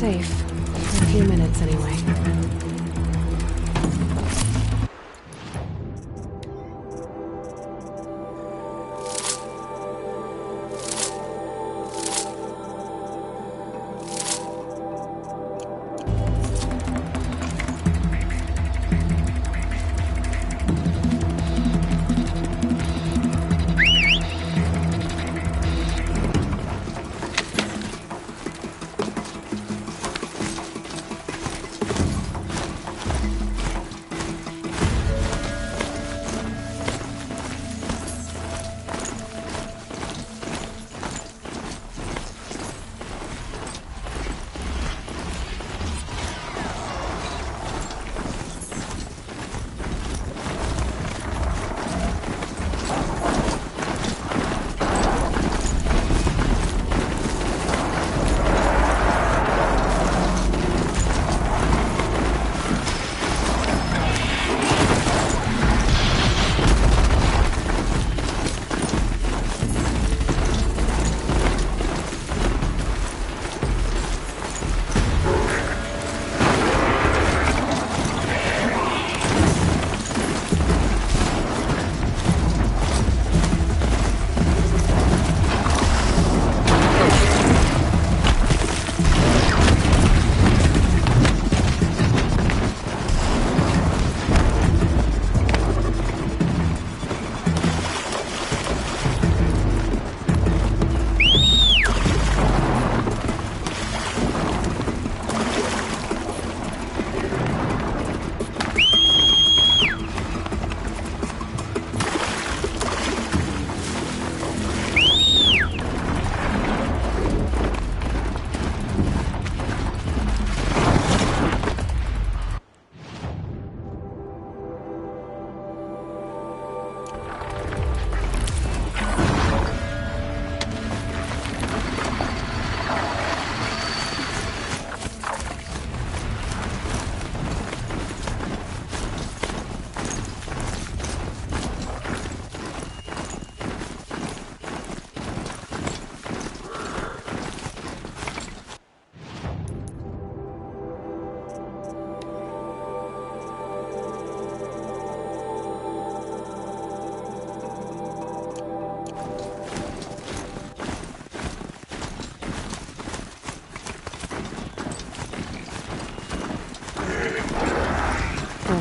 safe. For a few minutes, anyway.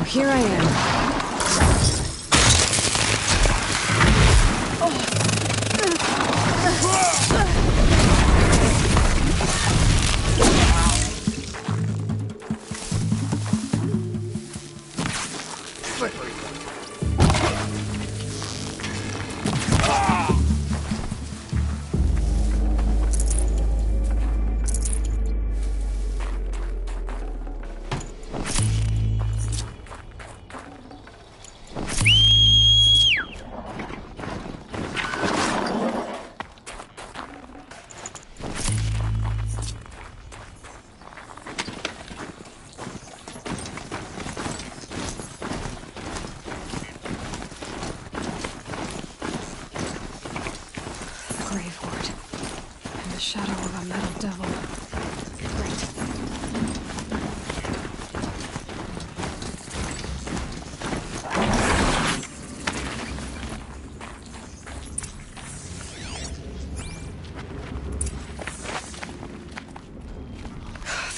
Here I am. Shadow of a metal devil. Great.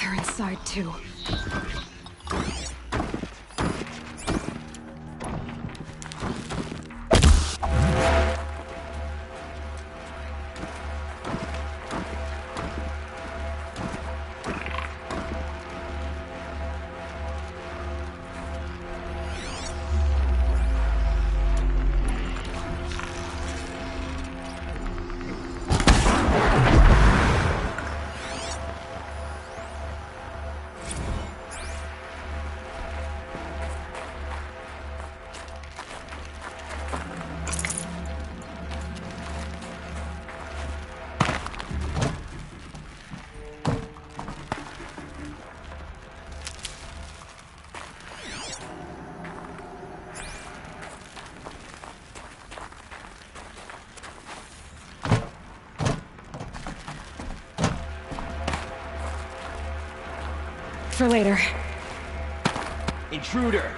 They're inside too. For later. Intruder!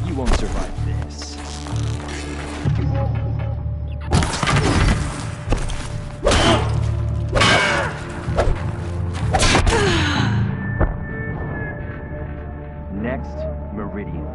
You won't survive this. Next, Meridian.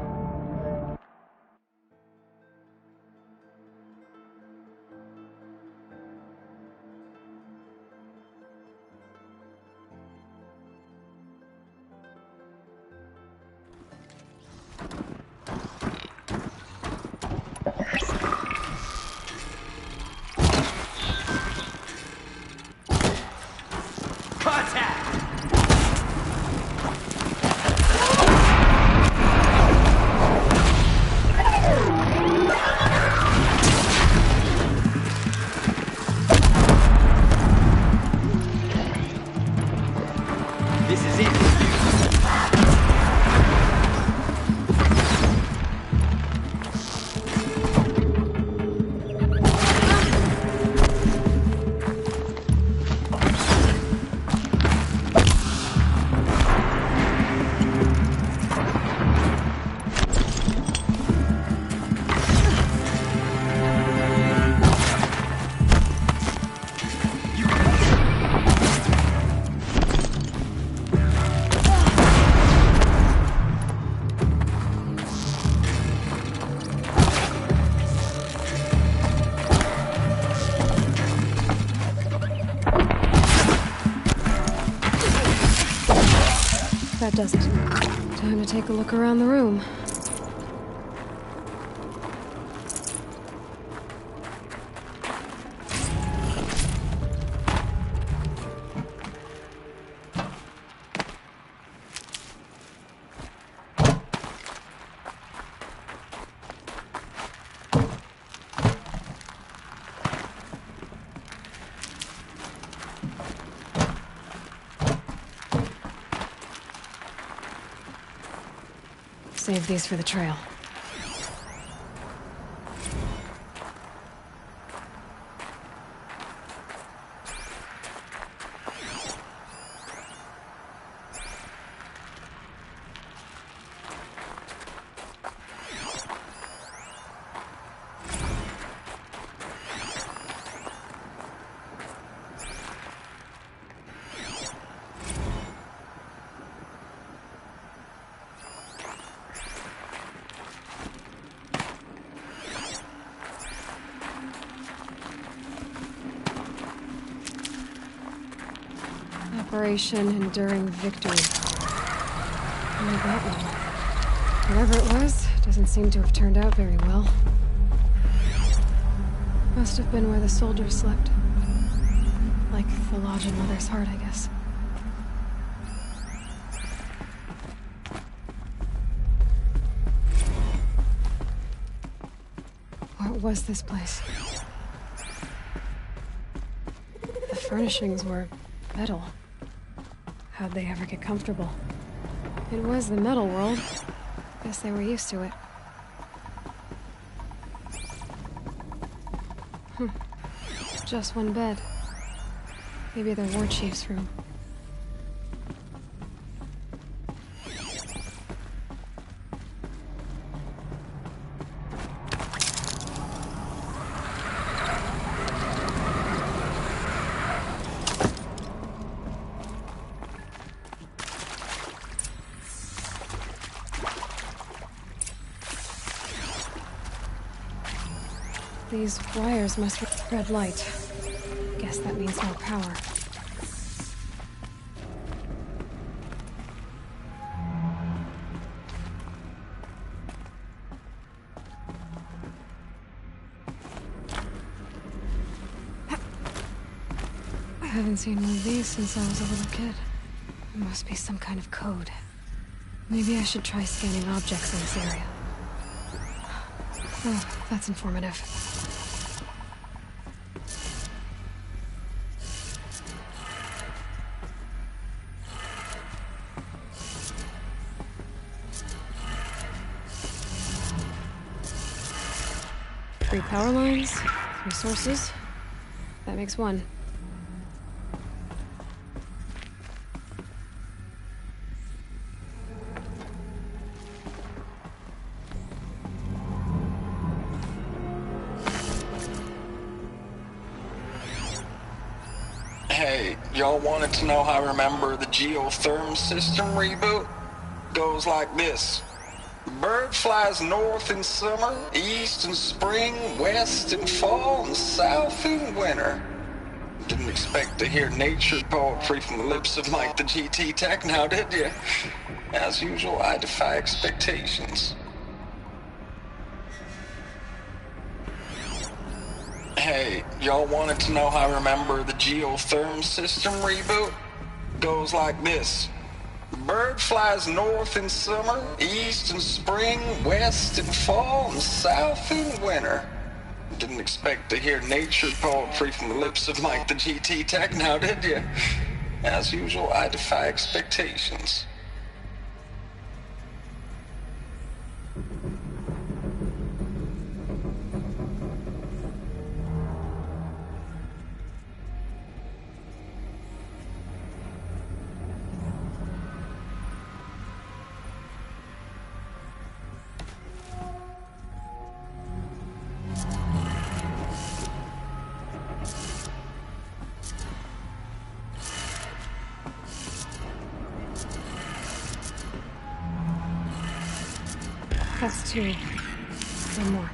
This is it. That does it. Time to take a look around the room. Save these for the trail. Operation Enduring Victory. Only that one. Whatever it was, doesn't seem to have turned out very well. Must have been where the soldiers slept. Like the lodge in Mother's Heart, I guess. What was this place? The furnishings were metal. How'd they ever get comfortable? It was the metal world. Guess they were used to it. Just one bed. Maybe the war chief's room. These wires must red light. Guess that means more power. I haven't seen one of these since I was a little kid. It must be some kind of code. Maybe I should try scanning objects in this area. Oh, that's informative. Three power lines, 3 sources. That makes 1. Hey, y'all wanted to know how I remember the geotherm system reboot? Goes like this. Bird flies north in summer, east in spring, west in fall, and south in winter. Didn't expect to hear nature poetry from the lips of Mike the GT Tech now, did you? As usual, I defy expectations. Hey, y'all wanted to know how I remember the geotherm system reboot? Goes like this. Bird flies north in summer, east in spring, west in fall, and south in winter. Didn't expect to hear nature poetry from the lips of Mike the GT Tech now, did you? As usual, I defy expectations. That's 2. 1 more.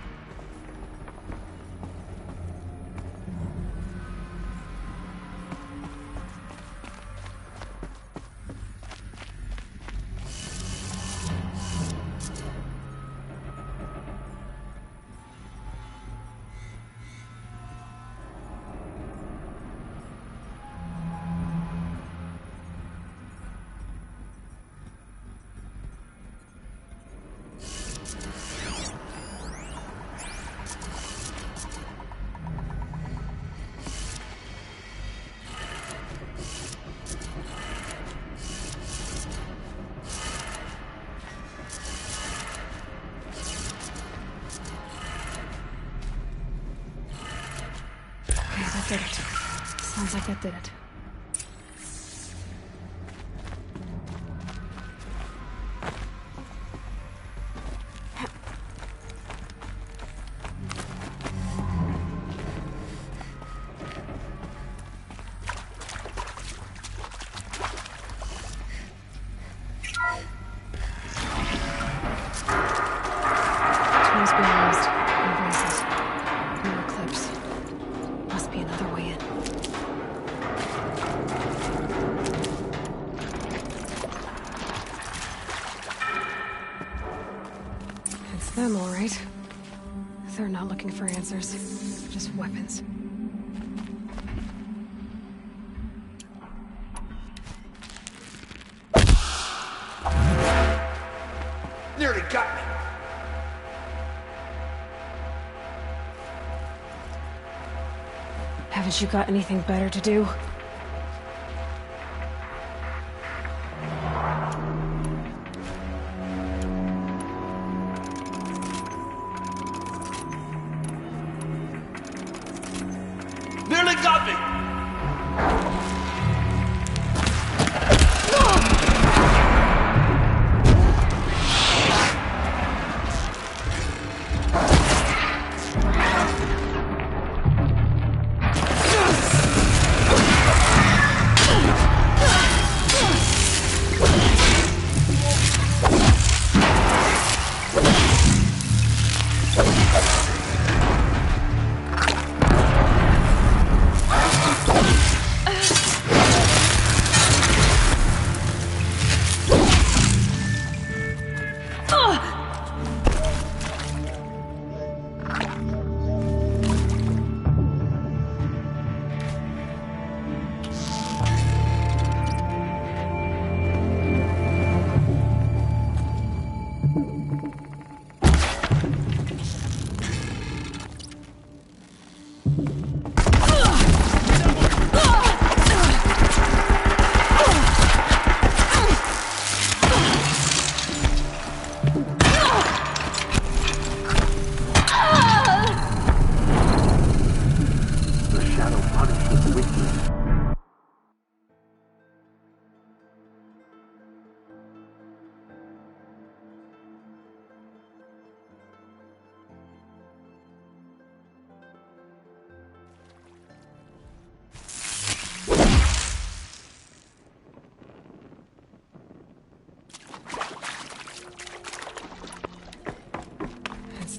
That did it. Sounds like that did it. Tools being used. Devices. More clips. Must be another way in. It's them, all right. They're not looking for answers. Just weapons. Nearly got me. Haven't you got anything better to do? Nearly got me.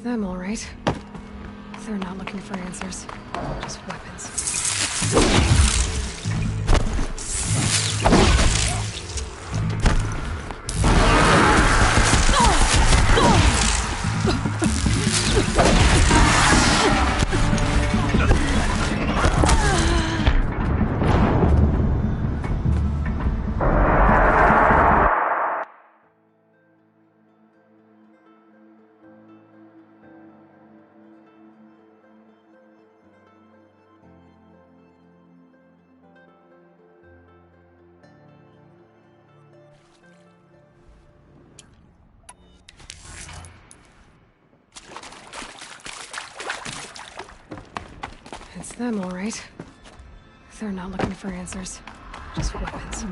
them, all right. They're not looking for answers, just weapons. It's them, all right. They're not looking for answers, just weapons.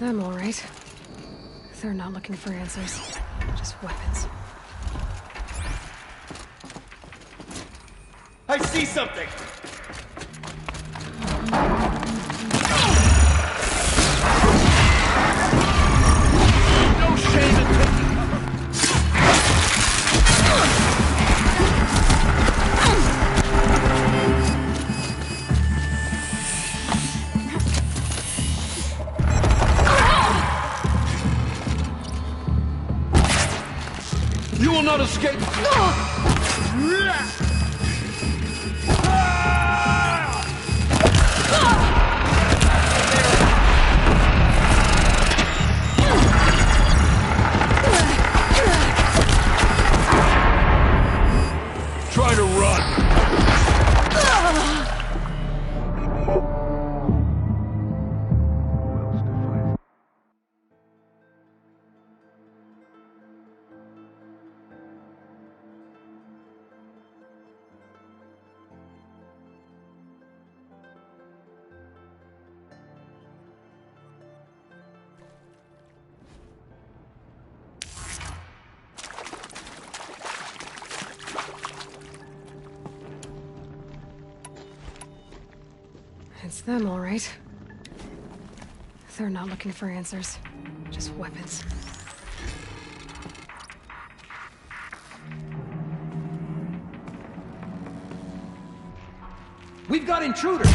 Them, all right. They're not looking for answers, just weapons. I see something! No shame in taking cover! You will not escape! It's them, all right. They're not looking for answers, just weapons. We've got intruders!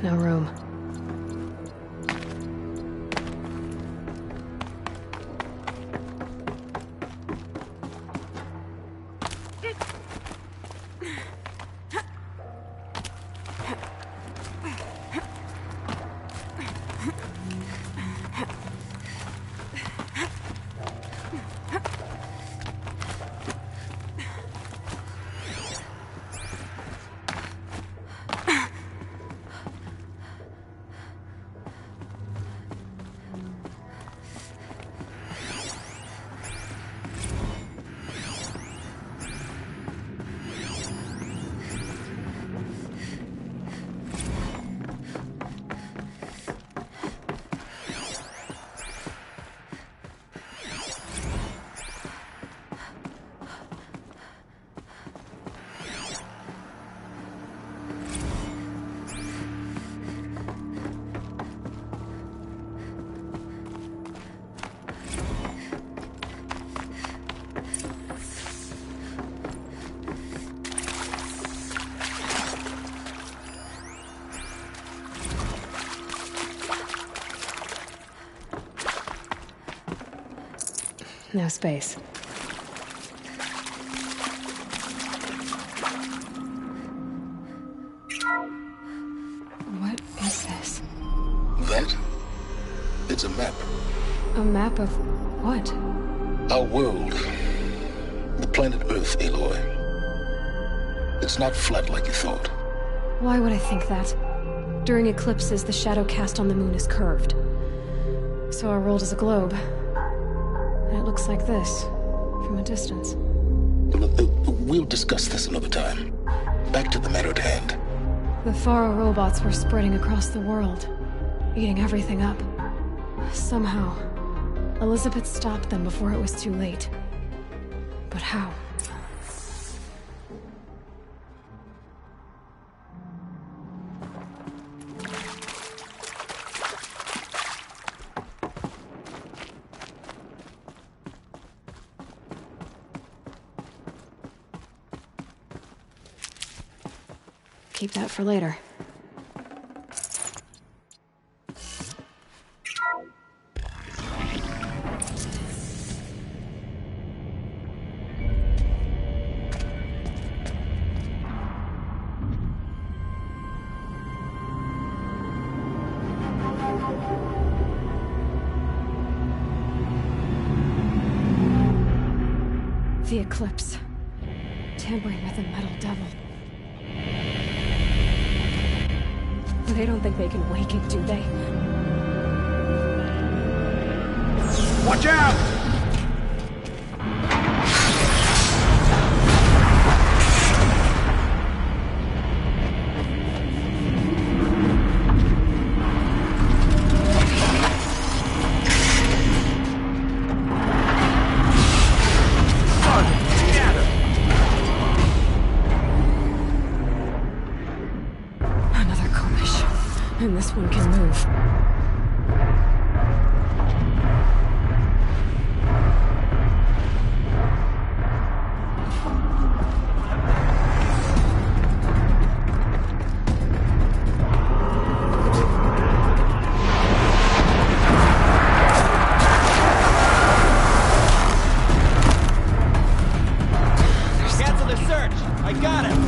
No room. No space. What is this? That? It's a map. A map of what? Our world. The planet Earth, Aloy. It's not flat like you thought. Why would I think that? During eclipses, the shadow cast on the moon is curved. So our world is a globe. And it looks like this, from a distance. We'll discuss this another time. Back to the matter at hand. The Faro robots were spreading across the world, eating everything up. Somehow, Elizabeth stopped them before it was too late. But how? Keep that for later. The eclipse. Tampering with the metal devil. They don't think they can wake it, do they? Watch out! And this one can move. Cancel the search! I got him!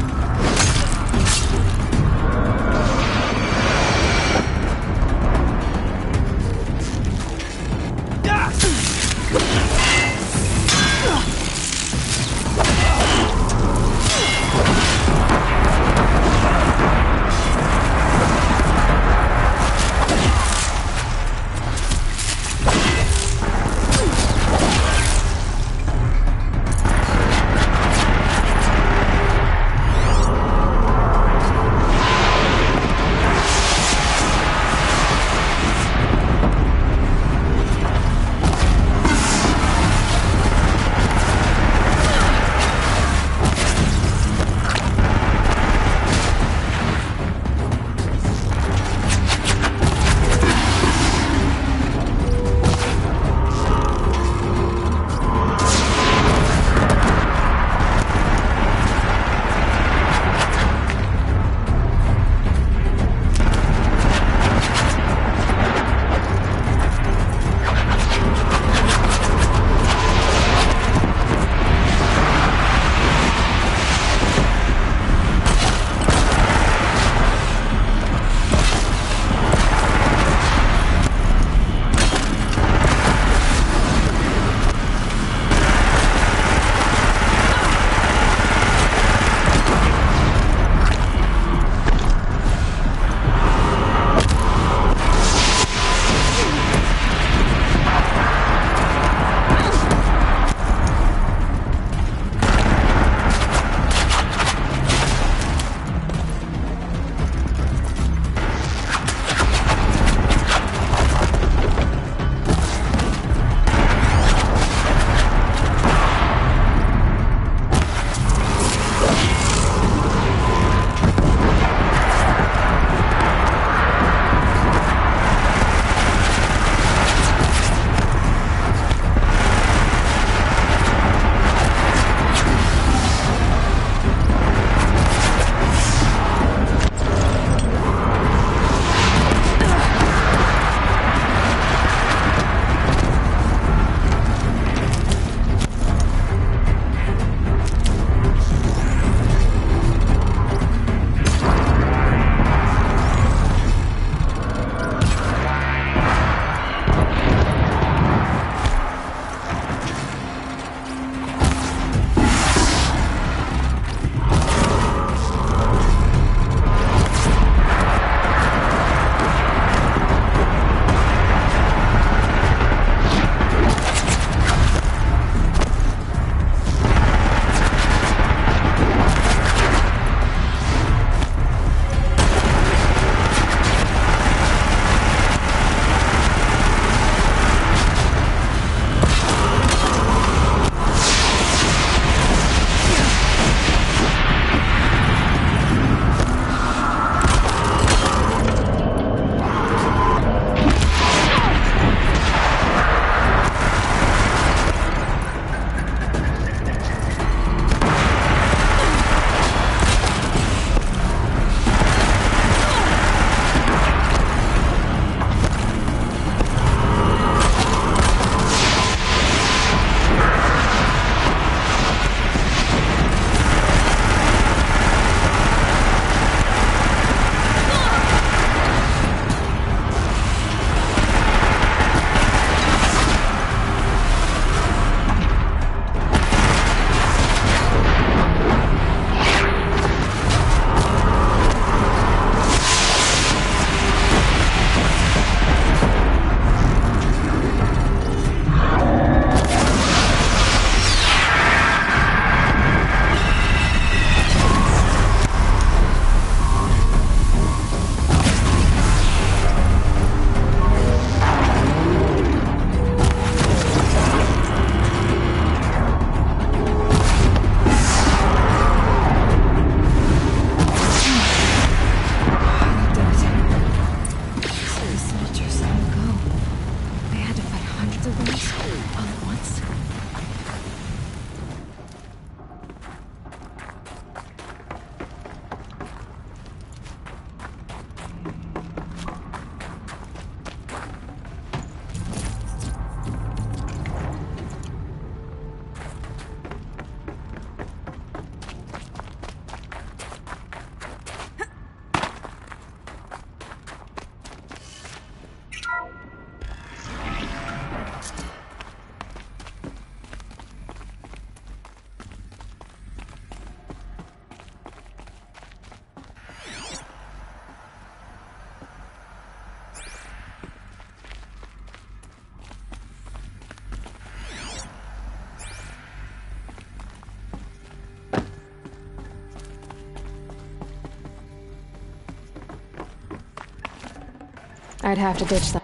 I'd have to ditch them.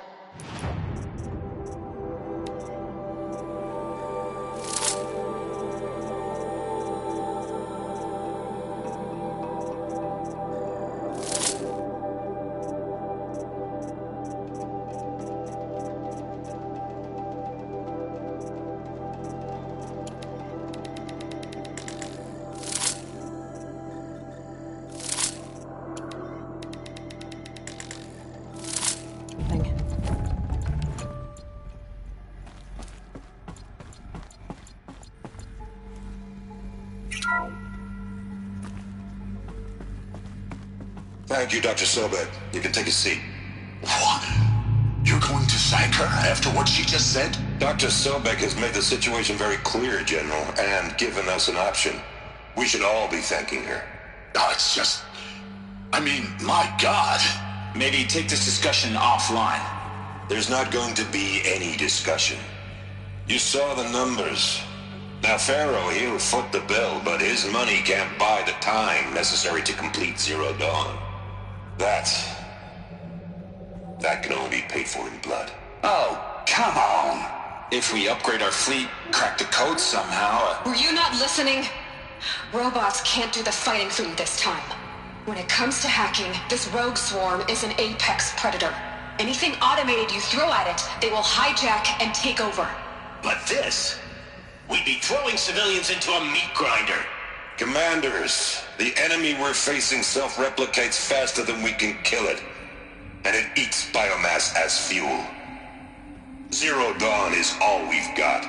Thank you, Dr. Sobek. You can take a seat. What? You're going to thank her after what she just said? Dr. Sobek has made the situation very clear, General, and given us an option. We should all be thanking her. No, it's just... I mean, my God. Maybe take this discussion offline. There's not going to be any discussion. You saw the numbers. Now, Pharaoh, he'll foot the bill, but his money can't buy the time necessary to complete Zero Dawn. That can only be paid for in blood. Oh, come on. If we upgrade our fleet, crack the code somehow... Were you not listening? Robots can't do the fighting for you this time. When it comes to hacking, this rogue swarm is an apex predator. Anything automated you throw at it, they will hijack and take over. But this... We'd be throwing civilians into a meat grinder. Commanders, the enemy we're facing self-replicates faster than we can kill it. And it eats biomass as fuel. Zero Dawn is all we've got.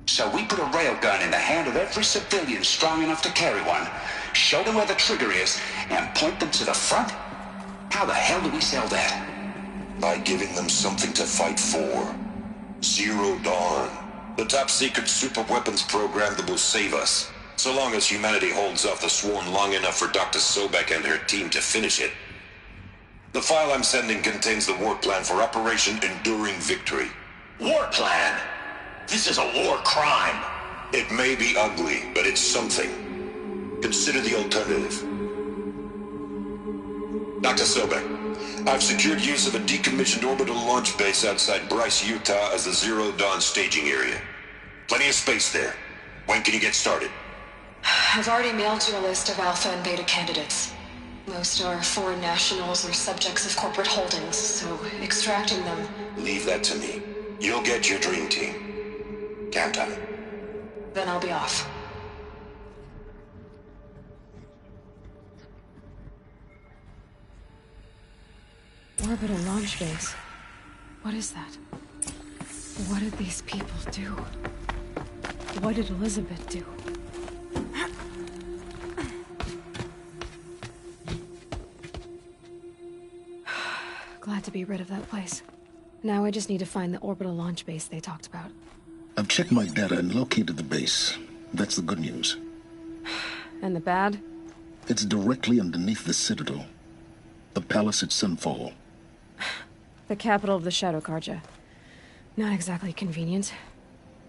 So we put a railgun in the hand of every civilian strong enough to carry one, show them where the trigger is, and point them to the front? How the hell do we sell that? By giving them something to fight for. Zero Dawn. The top-secret superweapons program that will save us. So long as humanity holds off the swarm long enough for Dr. Sobek and her team to finish it. The file I'm sending contains the war plan for Operation Enduring Victory. War plan? This is a war crime. It may be ugly, but it's something. Consider the alternative. Dr. Sobek, I've secured use of a decommissioned orbital launch base outside Bryce, Utah as the Zero Dawn staging area. Plenty of space there. When can you get started? I've already mailed you a list of alpha and beta candidates. Most are foreign nationals or subjects of corporate holdings, so extracting them... Leave that to me. You'll get your dream team. Count on it. Then I'll be off. Orbital launch base. What is that? What did these people do? What did Elizabeth do? Glad to be rid of that place. Now I just need to find the orbital launch base they talked about. I've checked my data and located the base. That's the good news. And the bad? It's directly underneath the Citadel. The palace at Sunfall. The capital of the Shadow Carja. Not exactly convenient.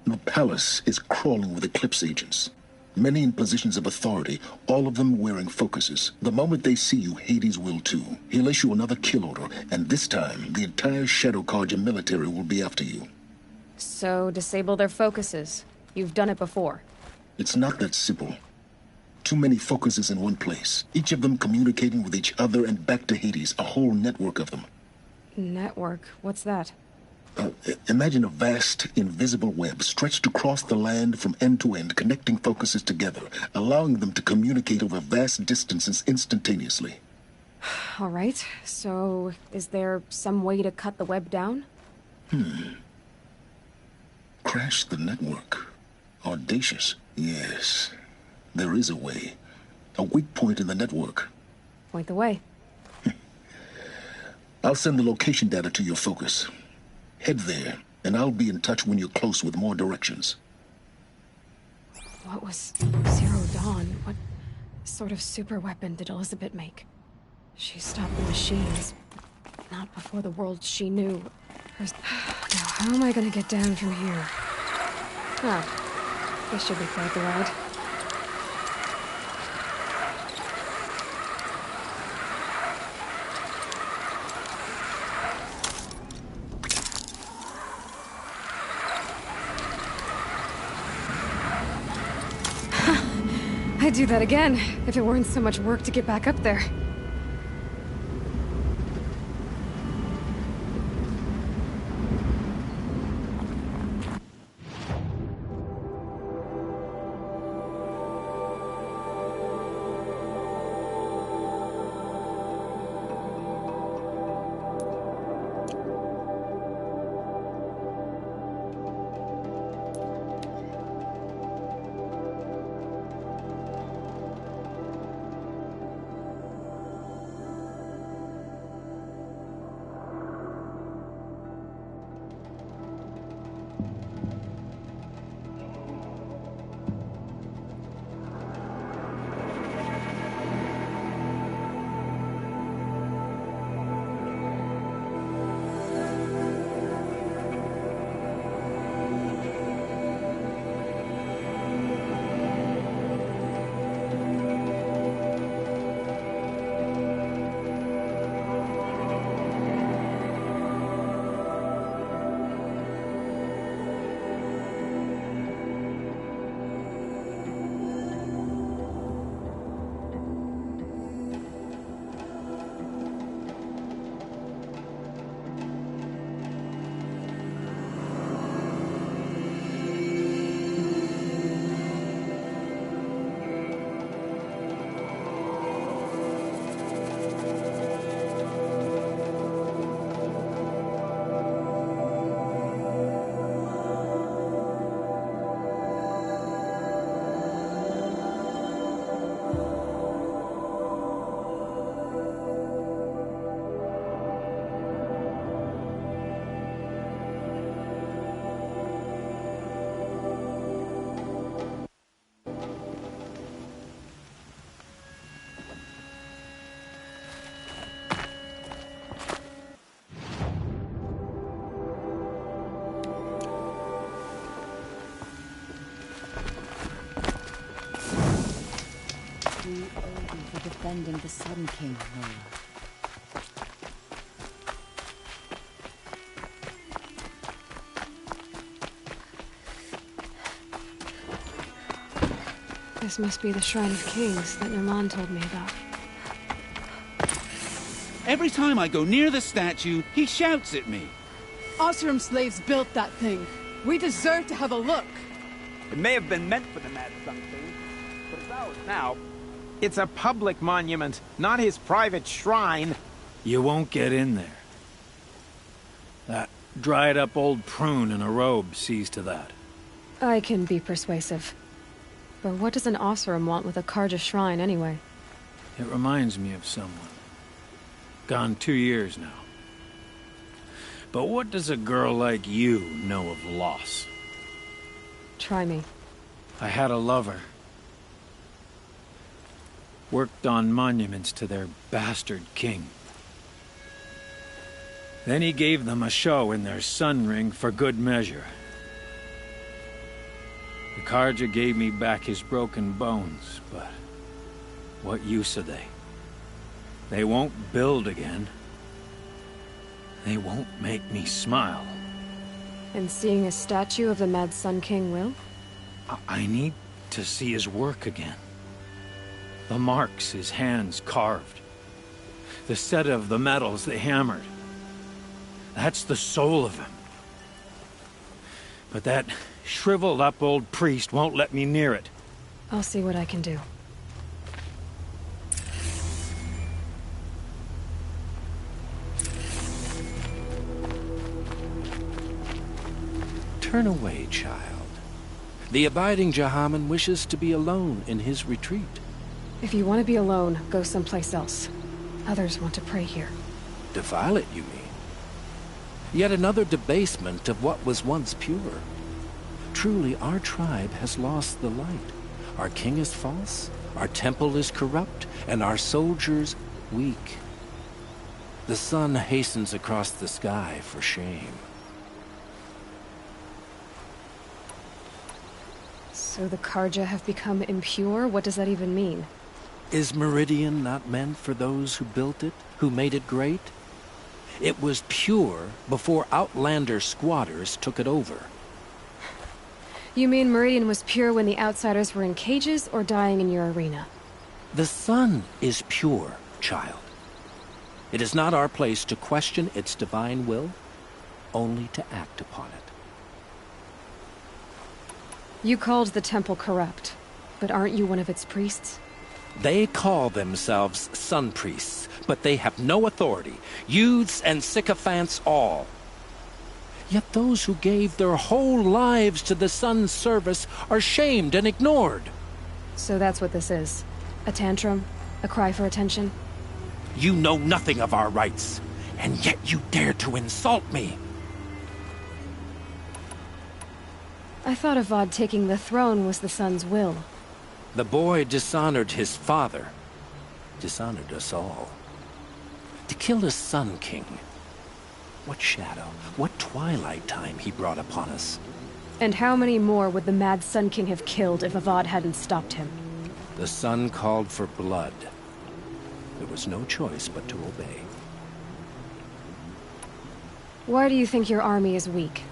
The palace is crawling with Eclipse agents. Many in positions of authority, all of them wearing focuses. The moment they see you, Hades will too. He'll issue another kill order, and this time, the entire Shadow Carja military will be after you. So, disable their focuses. You've done it before. It's not that simple. Too many focuses in one place. Each of them communicating with each other and back to Hades, a whole network of them. Network? What's that? Imagine a vast, invisible web stretched across the land from end to end, connecting focuses together, allowing them to communicate over vast distances instantaneously. All right, so is there some way to cut the web down? Crash the network. Audacious. Yes, there is a way. A weak point in the network. Point the way. I'll send the location data to your focus. Head there, and I'll be in touch when you're close with more directions. What was Zero Dawn? What sort of super weapon did Elizabeth make? She stopped the machines, but not before the world she knew. Now, how am I gonna get down from here? Oh, this should be quite the ride. I'd do that again, if it weren't so much work to get back up there. For defending the Sun King, Nola. This must be the Shrine of Kings that Nerman told me about. Every time I go near the statue, he shouts at me. Oseram slaves built that thing. We deserve to have a look. It may have been meant for the Mad Sun King, but it's ours now. It's a public monument, not his private shrine. You won't get in there. That dried-up old prune in a robe sees to that. I can be persuasive. But what does an Oseram want with a Karja shrine, anyway? It reminds me of someone. Gone 2 years now. But what does a girl like you know of loss? Try me. I had a lover. Worked on monuments to their bastard king. Then he gave them a show in their sun ring for good measure. The Karja gave me back his broken bones, but what use are they? They won't build again. They won't make me smile. And seeing a statue of the Mad Sun King will? I need to see his work again. The marks his hands carved. The set of the metals they hammered. That's the soul of him. But that shriveled up old priest won't let me near it. I'll see what I can do. Turn away, child. The abiding Jahaman wishes to be alone in his retreat. If you want to be alone, go someplace else. Others want to pray here. Defile it, you mean? Yet another debasement of what was once pure. Truly, our tribe has lost the light. Our king is false, our temple is corrupt, and our soldiers weak. The sun hastens across the sky for shame. So the Karja have become impure? What does that even mean? Is Meridian not meant for those who built it, who made it great? It was pure before outlander squatters took it over. You mean Meridian was pure when the outsiders were in cages or dying in your arena? The sun is pure, child. It is not our place to question its divine will, only to act upon it. You called the temple corrupt, but aren't you one of its priests? They call themselves sun priests, but they have no authority. Youths and sycophants all. Yet those who gave their whole lives to the sun's service are shamed and ignored. So that's what this is. A tantrum? A cry for attention? You know nothing of our rights, and yet you dare to insult me. I thought Avad taking the throne was the sun's will. The boy dishonored his father, dishonored us all. To kill the Sun King. What shadow, what twilight time he brought upon us. And how many more would the mad Sun King have killed if Avad hadn't stopped him? The sun called for blood. There was no choice but to obey. Why do you think your army is weak?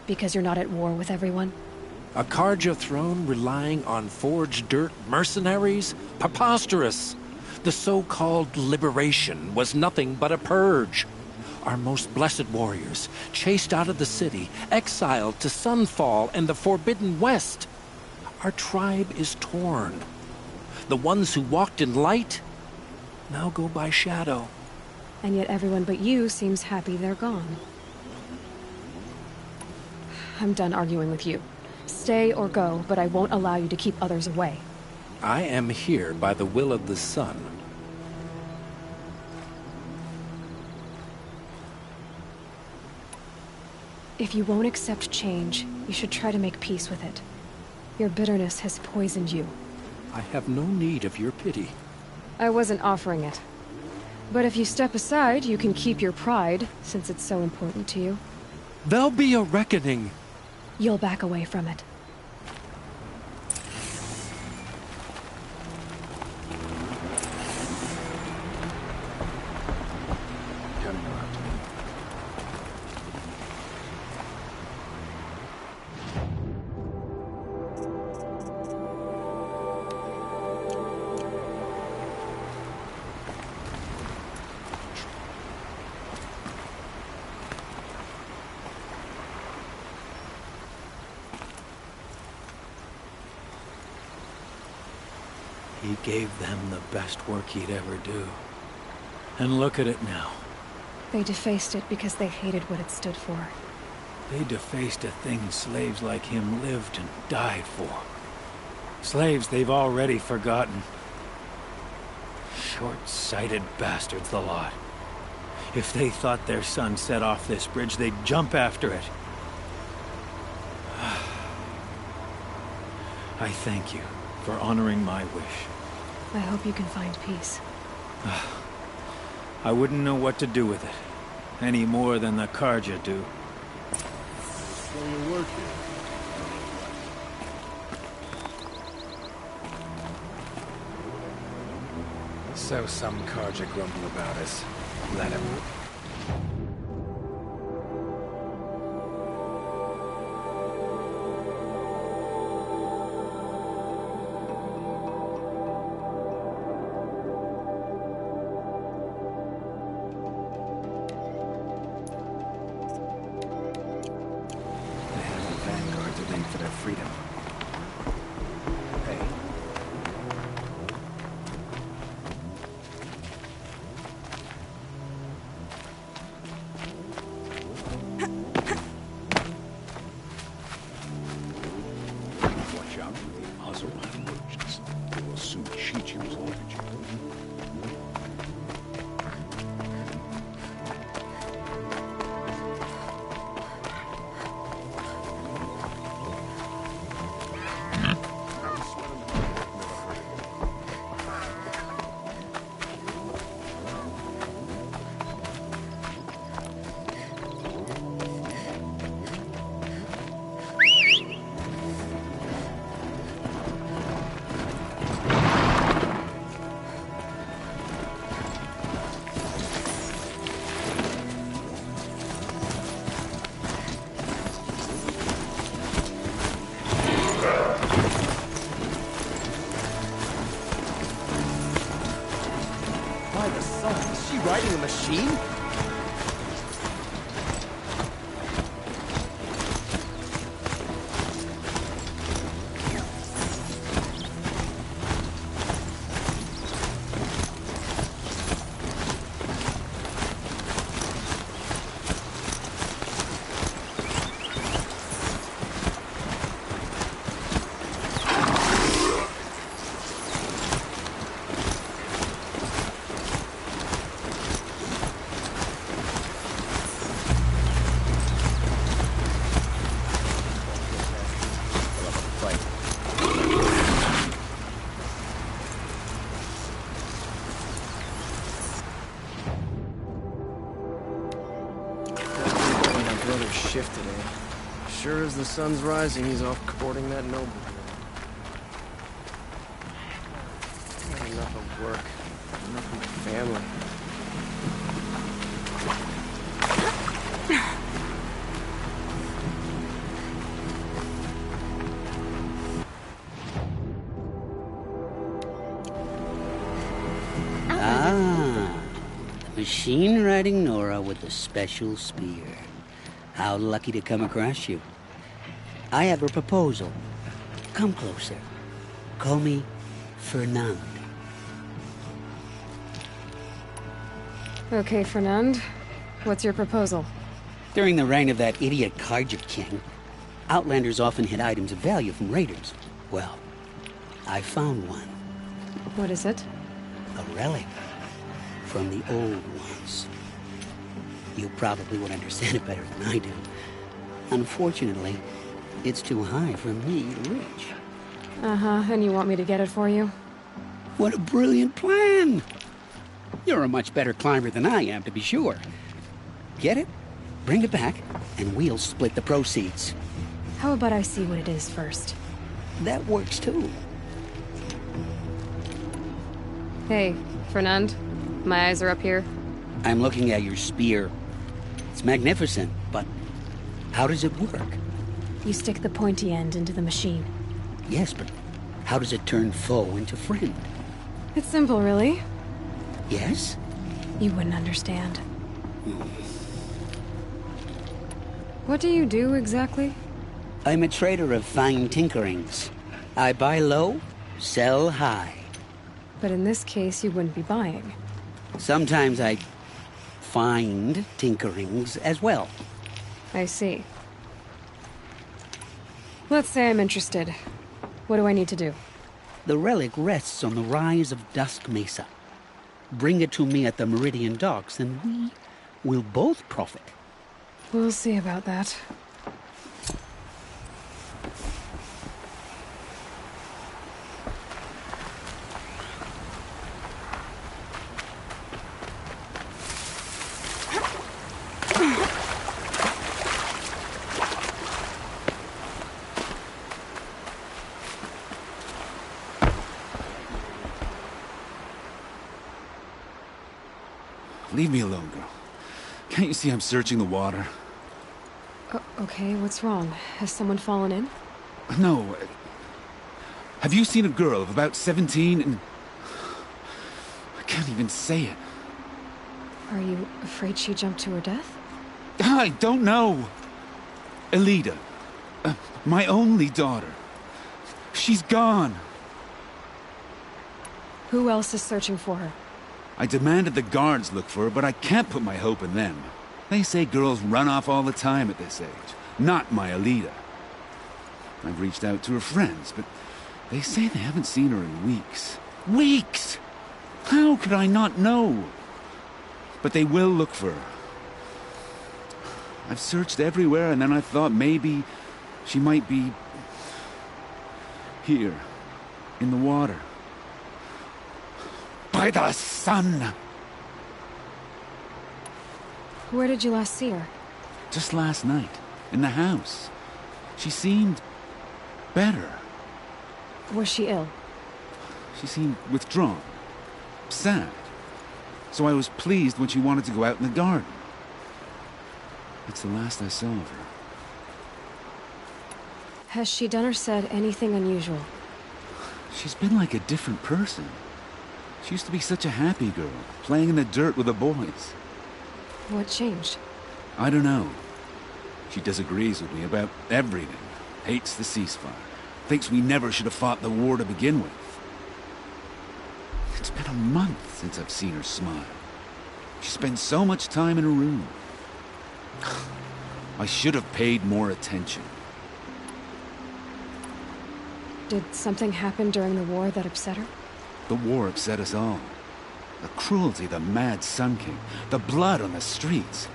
Because you're not at war with everyone? A Karja throne relying on forged dirt mercenaries? Preposterous! The so-called liberation was nothing but a purge. Our most blessed warriors, chased out of the city, exiled to Sunfall and the Forbidden West. Our tribe is torn. The ones who walked in light now go by shadow. And yet everyone but you seems happy they're gone. I'm done arguing with you. Stay or go, but I won't allow you to keep others away. I am here by the will of the sun. If you won't accept change, you should try to make peace with it. Your bitterness has poisoned you. I have no need of your pity. I wasn't offering it. But if you step aside, you can keep your pride, since it's so important to you. There'll be a reckoning. You'll back away from it. He gave them the best work he'd ever do. And look at it now. They defaced it because they hated what it stood for. They defaced a thing slaves like him lived and died for. Slaves they've already forgotten. Short-sighted bastards, the lot. If they thought their son set off this bridge, they'd jump after it. I thank you for honoring my wish. I hope you can find peace. I wouldn't know what to do with it, any more than the Karja do. So you're working. So some Karja grumble about us. Let him. Freedom. Hey. By the sun, is she riding a machine? Shift today. Sure as the sun's rising, he's off courting that noble. Not enough of work, enough of my family. Ah, the machine-riding Nora with the special spear. How lucky to come across you. I have a proposal. Come closer. Call me Fernand. Okay, Fernand. What's your proposal? During the reign of that idiot Karja king, outlanders often hid items of value from raiders. Well, I found one. What is it? A relic from the old ones. You probably would understand it better than I do. Unfortunately, it's too high for me to reach. Uh-huh, and you want me to get it for you? What a brilliant plan! You're a much better climber than I am, to be sure. Get it, bring it back, and we'll split the proceeds. How about I see what it is first? That works too. Hey, Fernand. My eyes are up here. I'm looking at your spear. It's magnificent, but how does it work? You stick the pointy end into the machine. Yes, but how does it turn foe into friend? It's simple, really. Yes? You wouldn't understand. What do you do, exactly? I'm a trader of fine tinkerings. I buy low, sell high. But in this case, you wouldn't be buying. Sometimes I find tinkerings as well. I see. Let's say I'm interested. What do I need to do? The relic rests on the rise of Dusk Mesa. Bring it to me at the Meridian Docks, and we will both profit. We'll see about that. Leave me alone, girl. Can't you see I'm searching the water? Okay, what's wrong? Has someone fallen in? No. Have you seen a girl of about 17 and... I can't even say it. Are you afraid she jumped to her death? I don't know. Elida. My only daughter. She's gone. Who else is searching for her? I demanded the guards look for her, but I can't put my hope in them. They say girls run off all the time at this age. Not my Elida. I've reached out to her friends, but they say they haven't seen her in weeks. Weeks! How could I not know? But they will look for her. I've searched everywhere, and then I thought maybe she might be... here, in the water. By the sun! Where did you last see her? Just last night, in the house. She seemed... better. Was she ill? She seemed withdrawn. Sad. So I was pleased when she wanted to go out in the garden. That's the last I saw of her. Has she done or said anything unusual? She's been like a different person. She used to be such a happy girl, playing in the dirt with the boys. What changed? I don't know. She disagrees with me about everything. Hates the ceasefire. Thinks we never should have fought the war to begin with. It's been a month since I've seen her smile. She spends so much time in her room. I should have paid more attention. Did something happen during the war that upset her? The war upset us all. The cruelty of the mad Sun King. The blood on the streets.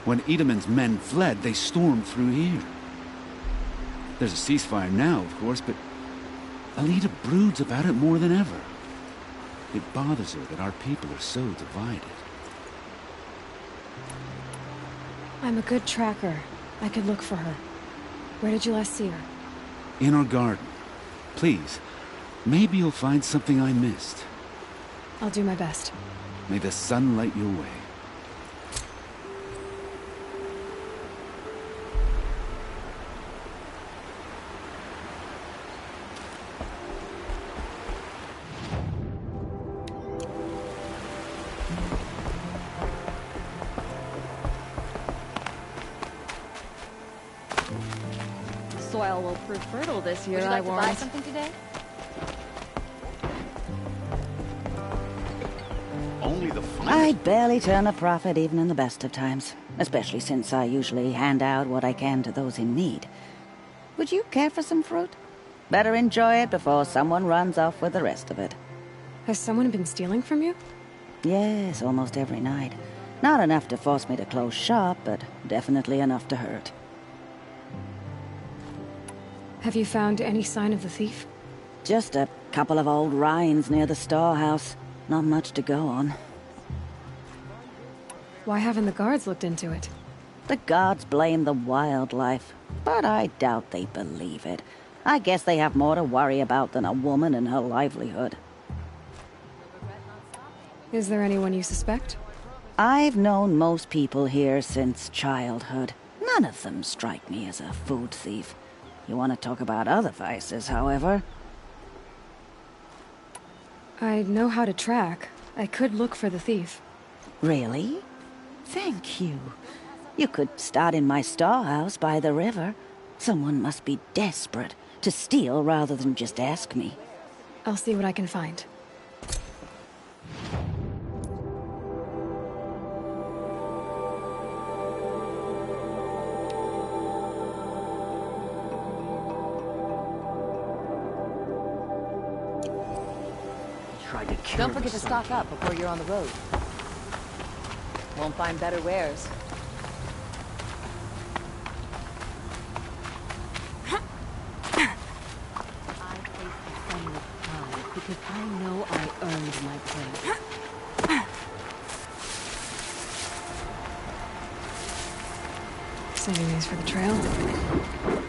When Edamon's men fled, they stormed through here. There's a ceasefire now, of course, but Alita broods about it more than ever. It bothers her that our people are so divided. I'm a good tracker. I could look for her. Where did you last see her? In our garden. Please, maybe you'll find something I missed. I'll do my best. May the sun light your way. Soil will prove fertile this year, Would you like I to buy warrant. something today? Only the I barely turn a profit even in the best of times, especially since I usually hand out what I can to those in need. Would you care for some fruit? Better enjoy it before someone runs off with the rest of it. Has someone been stealing from you? Yes, almost every night. Not enough to force me to close shop, but definitely enough to hurt. Have you found any sign of the thief? Just a couple of old rinds near the storehouse. Not much to go on. Why haven't the guards looked into it? The guards blame the wildlife, but I doubt they believe it. I guess they have more to worry about than a woman and her livelihood. Is there anyone you suspect? I've known most people here since childhood. None of them strike me as a food thief. You want to talk about other vices, however? I know how to track. I could look for the thief. Really? Thank you. You could start in my storehouse by the river. Someone must be desperate to steal rather than just ask me. I'll see what I can find. Don't forget to stock up before you're on the road. Won't find better wares. I face the sun with pride because I know I earned my place. Saving these for the trail.